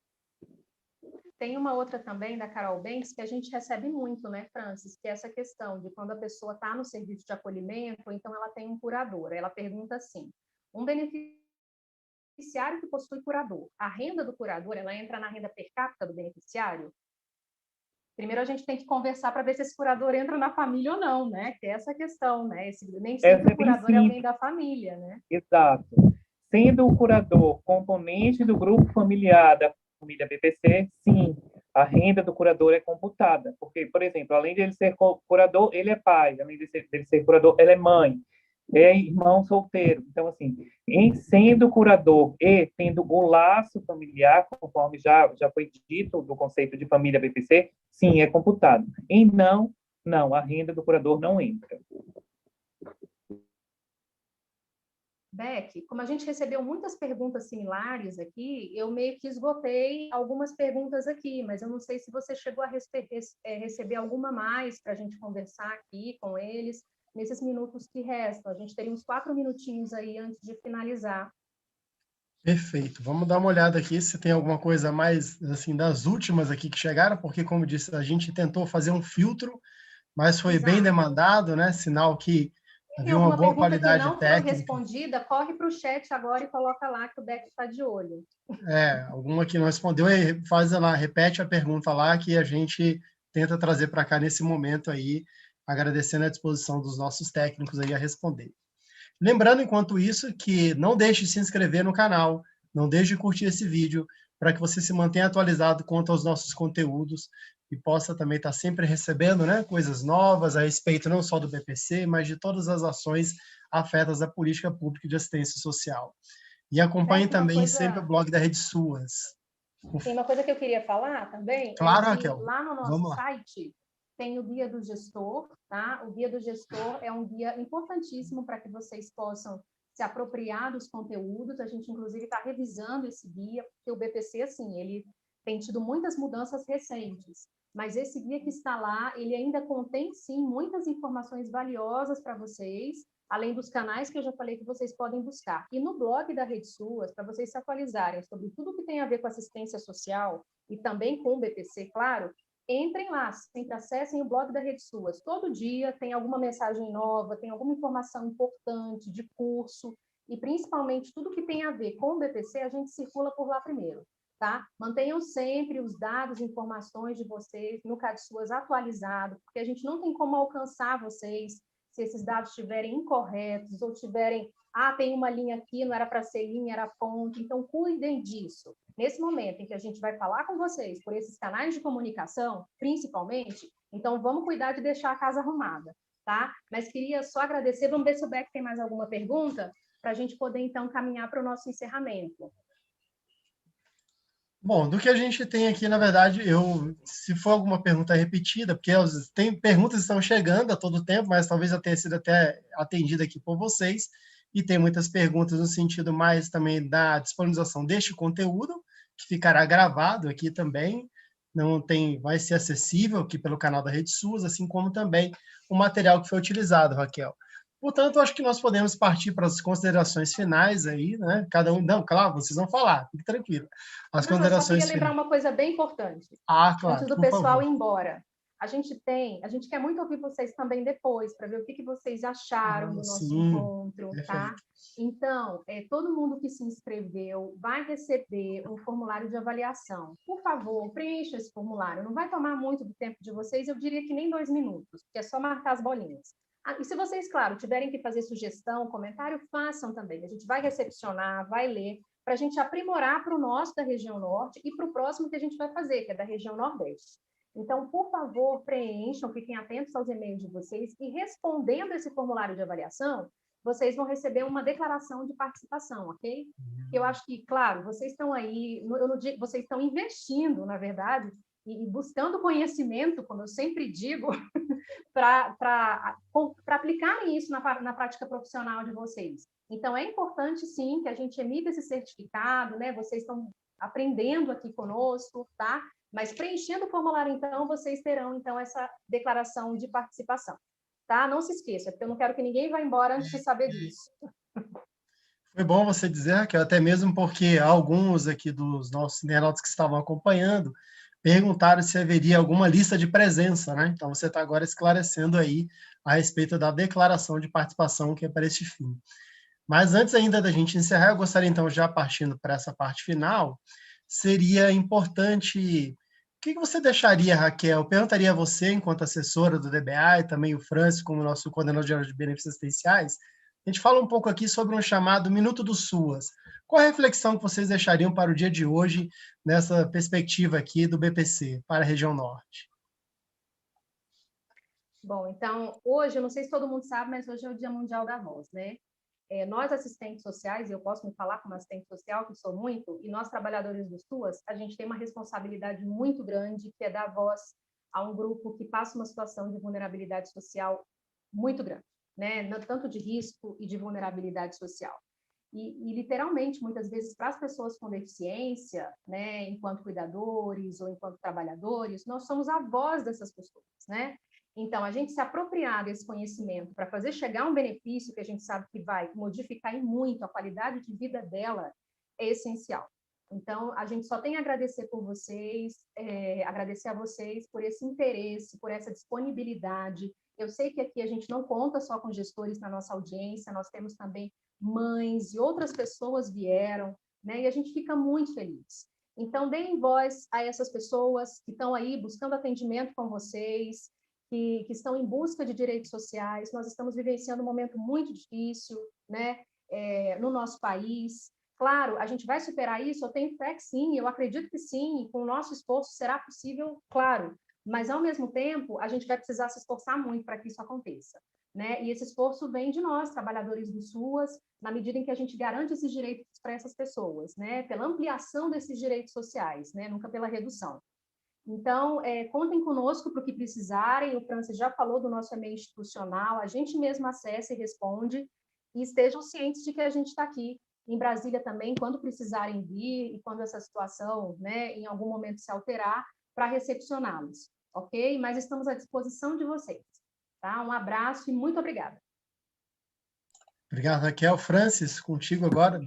Tem uma outra também, da Carol Banks, que a gente recebe muito, né, Francis, que é essa questão de quando a pessoa está no serviço de acolhimento, então ela tem um curador. Ela pergunta assim, um beneficiário que possui curador, a renda do curador, ela entra na renda per capita do beneficiário? Primeiro a gente tem que conversar para ver se esse curador entra na família ou não, né? Que é essa questão, né? Nem sempre o curador é alguém da família, né? Exato. Sendo o curador componente do grupo familiar da família BPC, sim, a renda do curador é computada, porque, por exemplo, além de ele ser curador, ele é pai, além de ele ser curador, ele é mãe, é irmão solteiro. Então, assim, sendo curador e tendo o laço familiar, conforme já foi dito do conceito de família BPC, sim, é computado. E não, a renda do curador não entra. Beck, como a gente recebeu muitas perguntas similares aqui, eu meio que esgotei algumas perguntas aqui, mas eu não sei se você chegou a receber alguma mais para a gente conversar aqui com eles nesses minutos que restam. A gente teria uns 4 minutinhos aí antes de finalizar. Perfeito. Vamos dar uma olhada aqui se tem alguma coisa mais, assim, das últimas aqui que chegaram, porque, como disse, a gente tentou fazer um filtro, mas foi bem demandado, né? Sinal que havia uma boa qualidade técnica. Que não foi respondida, corre para o chat agora e coloca lá que o Beck está de olho. Alguma que não respondeu, faz lá, repete a pergunta lá que a gente tenta trazer para cá nesse momento aí, agradecendo a disposição dos nossos técnicos aí a responder. Lembrando, enquanto isso, que não deixe de se inscrever no canal, não deixe de curtir esse vídeo, para que você se mantenha atualizado quanto aos nossos conteúdos e possa também estar sempre recebendo, né, coisas novas a respeito não só do BPC, mas de todas as ações afetas à política pública de assistência social. E acompanhe também sempre o blog da Rede SUAS. Tem uma coisa que eu queria falar também, Claro, é que Raquel. lá no nosso Vamos lá. site tem o Guia do Gestor, tá? O Guia do Gestor é um guia importantíssimo para que vocês possam se apropriar dos conteúdos. A gente, inclusive, está revisando esse guia, porque o BPC, assim, ele tem tido muitas mudanças recentes, mas esse guia que está lá, ele ainda contém, sim, muitas informações valiosas para vocês, além dos canais que eu já falei que vocês podem buscar. E no blog da Rede Suas, para vocês se atualizarem sobre tudo que tem a ver com assistência social e também com o BPC, claro, entrem lá, sempre acessem o blog da Rede Suas. Todo dia tem alguma mensagem nova, tem alguma informação importante de curso, e principalmente tudo que tem a ver com o BPC, a gente circula por lá primeiro, tá? Mantenham sempre os dados, informações de vocês no CAD Suas atualizado, porque a gente não tem como alcançar vocês se esses dados estiverem incorretos ou tiverem, tem uma linha aqui, não era para ser linha, era ponto. Então, cuidem disso. Nesse momento em que a gente vai falar com vocês por esses canais de comunicação, principalmente, então vamos cuidar de deixar a casa arrumada, tá? Mas queria só agradecer, vamos ver se o Beck tem mais alguma pergunta, para a gente poder, então, caminhar para o nosso encerramento. Bom, do que a gente tem aqui, na verdade, se for alguma pergunta repetida, porque tem perguntas que estão chegando a todo tempo, mas talvez já tenha sido até atendida aqui por vocês, e tem muitas perguntas no sentido mais também da disponibilização deste conteúdo, que ficará gravado aqui também, vai ser acessível aqui pelo canal da Rede SUS, assim como também o material que foi utilizado, Raquel. Portanto, acho que nós podemos partir para as considerações finais aí, né? Cada um, não, claro, vocês vão falar, fique tranquilo. As Não, eu só queria considerações lembrar finais. uma coisa bem importante. Claro, Antes do por pessoal favor. ir embora. A gente quer muito ouvir vocês também depois, para ver o que vocês acharam do nosso Sim, encontro, tá? perfeito. Então, todo mundo que se inscreveu vai receber um formulário de avaliação. Por favor, preencha esse formulário. Não vai tomar muito do tempo de vocês, eu diria que nem 2 minutos, porque é só marcar as bolinhas. E se vocês, claro, tiverem que fazer sugestão, comentário, façam também. A gente vai recepcionar, vai ler, para a gente aprimorar para o nosso da região norte e para o próximo que a gente vai fazer, que é da região nordeste. Então, por favor, preencham, fiquem atentos aos e-mails de vocês e respondendo esse formulário de avaliação, vocês vão receber uma declaração de participação, ok? Eu acho que, claro, vocês estão aí, vocês estão investindo, na verdade, e buscando conhecimento, como eu sempre digo, para aplicarem isso na prática profissional de vocês. Então, é importante, sim, que a gente emita esse certificado, né? Vocês estão aprendendo aqui conosco, tá? Mas preenchendo o formulário, então, vocês terão, então, essa declaração de participação, tá? Não se esqueça, porque eu não quero que ninguém vá embora antes de saber disso. Foi bom você dizer, Raquel, até mesmo porque alguns aqui dos nossos internautas que estavam acompanhando perguntaram se haveria alguma lista de presença, né? Então, você está agora esclarecendo aí a respeito da declaração de participação que é para este fim. Mas antes ainda da gente encerrar, eu gostaria, então, já partindo para essa parte final, seria importante... O que você deixaria, Raquel? Eu perguntaria a você, enquanto assessora do DBA, e também o Francis, como nosso coordenador geral de benefícios assistenciais, a gente fala um pouco aqui sobre um chamado Minuto dos SUAS. Qual a reflexão que vocês deixariam para o dia de hoje, nessa perspectiva aqui do BPC, para a região norte? Bom, então, hoje, eu não sei se todo mundo sabe, mas hoje é o Dia Mundial da Voz, né? Nós, assistentes sociais, e eu posso me falar como assistente social, que sou muito, e nós, trabalhadores do SUAS, a gente tem uma responsabilidade muito grande, que é dar voz a um grupo que passa uma situação de vulnerabilidade social muito grande, né? Tanto de risco e de vulnerabilidade social. E literalmente, muitas vezes, para as pessoas com deficiência, né, enquanto cuidadores ou enquanto trabalhadores, nós somos a voz dessas pessoas, né? Então, a gente se apropriar desse conhecimento para fazer chegar um benefício que a gente sabe que vai modificar em muito a qualidade de vida dela é essencial. Então, a gente só tem a agradecer por vocês, agradecer a vocês por esse interesse, por essa disponibilidade. Eu sei que aqui a gente não conta só com gestores na nossa audiência, nós temos também mães e outras pessoas vieram, né? E a gente fica muito feliz. Então, deem voz a essas pessoas que estão aí buscando atendimento com vocês, que estão em busca de direitos sociais. Nós estamos vivenciando um momento muito difícil, né, no nosso país. Claro, a gente vai superar isso, eu tenho fé que sim, eu acredito que sim, e com o nosso esforço será possível, claro, mas, ao mesmo tempo, a gente vai precisar se esforçar muito para que isso aconteça, né? E esse esforço vem de nós, trabalhadores do SUAS, na medida em que a gente garante esses direitos para essas pessoas, né? Pela ampliação desses direitos sociais, né? Nunca pela redução. Então, contem conosco para o que precisarem, o Francis já falou do nosso e-mail institucional, a gente mesmo acessa e responde, e estejam cientes de que a gente está aqui em Brasília também, quando precisarem vir e quando essa situação, né, em algum momento se alterar, para recepcioná-los, ok? Mas estamos à disposição de vocês, tá? Um abraço e muito obrigada. Obrigado, Raquel. Francis, contigo agora.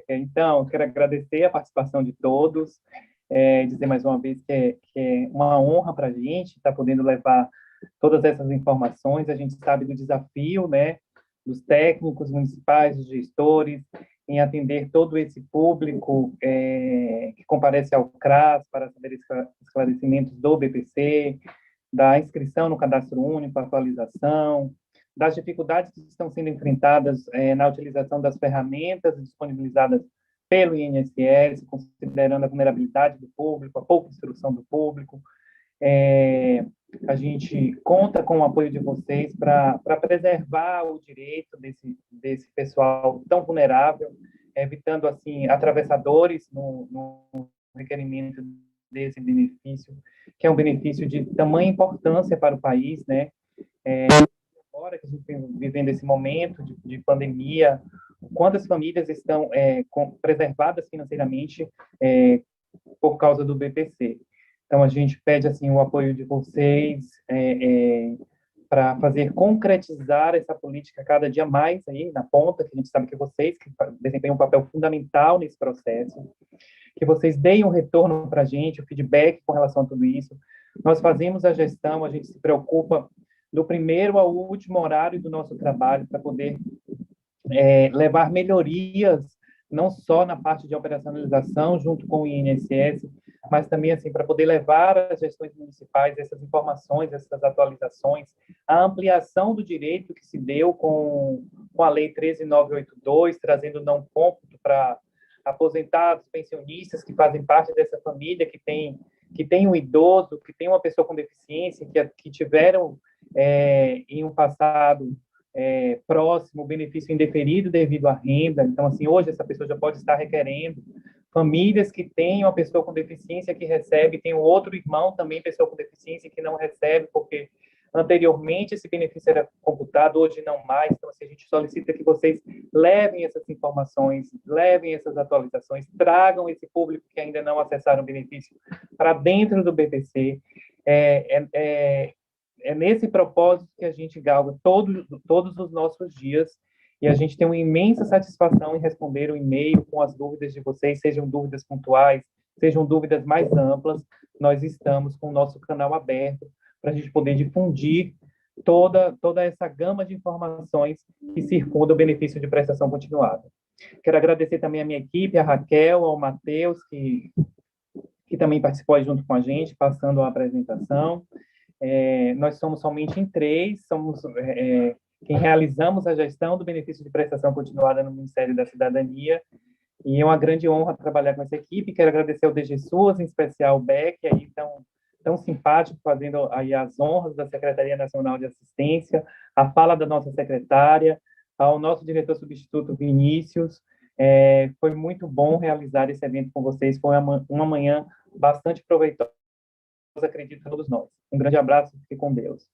Então, quero agradecer a participação de todos, dizer mais uma vez que é uma honra para a gente estar podendo levar todas essas informações. A gente sabe do desafio, né, dos técnicos municipais, dos gestores, em atender todo esse público que comparece ao CRAS para saber esclarecimentos do BPC, da inscrição no Cadastro Único, atualização, das dificuldades que estão sendo enfrentadas na utilização das ferramentas disponibilizadas pelo INSS, considerando a vulnerabilidade do público, a pouca instrução do público. A gente conta com o apoio de vocês para preservar o direito desse pessoal tão vulnerável, evitando, assim, atravessadores no requerimento desse benefício, que é um benefício de tamanha importância para o país, né? Agora que a gente vem vivendo esse momento de pandemia, quantas famílias estão preservadas financeiramente por causa do BPC. Então, a gente pede assim, o apoio de vocês para fazer concretizar essa política cada dia mais aí na ponta, que a gente sabe que vocês que desempenham um papel fundamental nesse processo, que vocês deem um retorno para a gente, o feedback com relação a tudo isso. Nós fazemos a gestão, a gente se preocupa do primeiro ao último horário do nosso trabalho para poder levar melhorias, não só na parte de operacionalização junto com o INSS, mas também assim para poder levar às gestões municipais essas informações, essas atualizações, a ampliação do direito que se deu com a Lei 13.982, trazendo não cômputo para aposentados, pensionistas que fazem parte dessa família, que tem um idoso, que tem uma pessoa com deficiência, que tiveram em um passado próximo benefício indeferido devido à renda. Então, assim, hoje essa pessoa já pode estar requerendo. Famílias que têm uma pessoa com deficiência que recebe, tem um outro irmão também, pessoa com deficiência, que não recebe, porque anteriormente esse benefício era computado, hoje não mais. Então, assim, a gente solicita que vocês levem essas informações, levem essas atualizações, tragam esse público que ainda não acessaram o benefício para dentro do BPC. É nesse propósito que a gente galga todos os nossos dias, e a gente tem uma imensa satisfação em responder o e-mail com as dúvidas de vocês, sejam dúvidas pontuais, sejam dúvidas mais amplas. Nós estamos com o nosso canal aberto para a gente poder difundir toda essa gama de informações que circunda o benefício de prestação continuada. Quero agradecer também a minha equipe, a Raquel, ao Matheus, que também participou aí junto com a gente, passando a apresentação. Nós somos somente em 3, somos quem realizamos a gestão do benefício de prestação continuada no Ministério da Cidadania, e é uma grande honra trabalhar com essa equipe. Quero agradecer ao DG SUAS, em especial o Beck, aí tão simpático, fazendo aí as honras da Secretaria Nacional de Assistência, a fala da nossa secretária, ao nosso diretor substituto Vinícius. Foi muito bom realizar esse evento com vocês, foi uma manhã bastante proveitosa, acredito a todos nós. Um grande abraço, fique com Deus.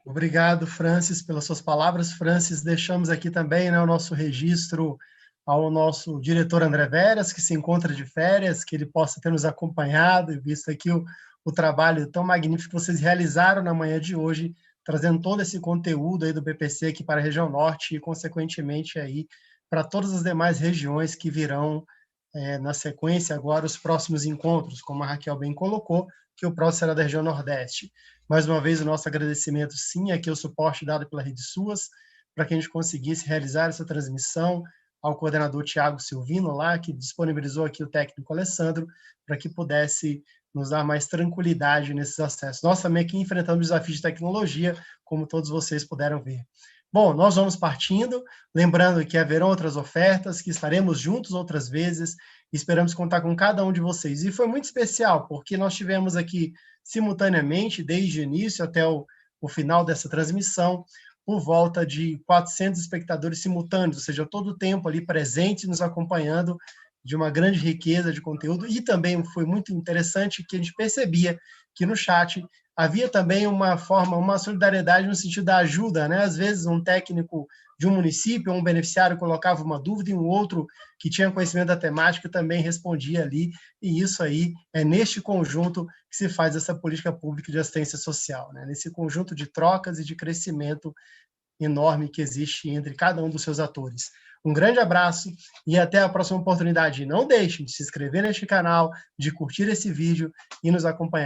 Obrigado, Francis, pelas suas palavras. Francis, deixamos aqui também, né, o nosso registro ao nosso diretor André Veras, que se encontra de férias, que ele possa ter nos acompanhado e visto aqui o trabalho tão magnífico que vocês realizaram na manhã de hoje, trazendo todo esse conteúdo aí do BPC aqui para a região norte e, consequentemente, aí para todas as demais regiões que virão na sequência agora os próximos encontros, como a Raquel bem colocou, que o próximo será da região Nordeste. Mais uma vez, o nosso agradecimento, sim, aqui ao suporte dado pela Rede SUAS, para que a gente conseguisse realizar essa transmissão, ao coordenador Tiago Silvino, lá, que disponibilizou aqui o técnico Alessandro, para que pudesse nos dar mais tranquilidade nesses acessos. Nós também aqui enfrentamos desafios de tecnologia, como todos vocês puderam ver. Bom, nós vamos partindo, lembrando que haverão outras ofertas, que estaremos juntos outras vezes, Esperamos contar com cada um de vocês. E foi muito especial, porque nós tivemos aqui, simultaneamente, desde o início até o final dessa transmissão, por volta de 400 espectadores simultâneos, ou seja, todo o tempo ali presente, nos acompanhando, de uma grande riqueza de conteúdo. E também foi muito interessante que a gente percebia que no chat havia também uma solidariedade no sentido da ajuda, né? Às vezes um técnico de um município, um beneficiário colocava uma dúvida e um outro que tinha conhecimento da temática também respondia ali, e isso aí é neste conjunto que se faz essa política pública de assistência social, né? Nesse conjunto de trocas e de crescimento enorme que existe entre cada um dos seus atores. Um grande abraço e até a próxima oportunidade. Não deixem de se inscrever neste canal, de curtir esse vídeo e nos acompanhar.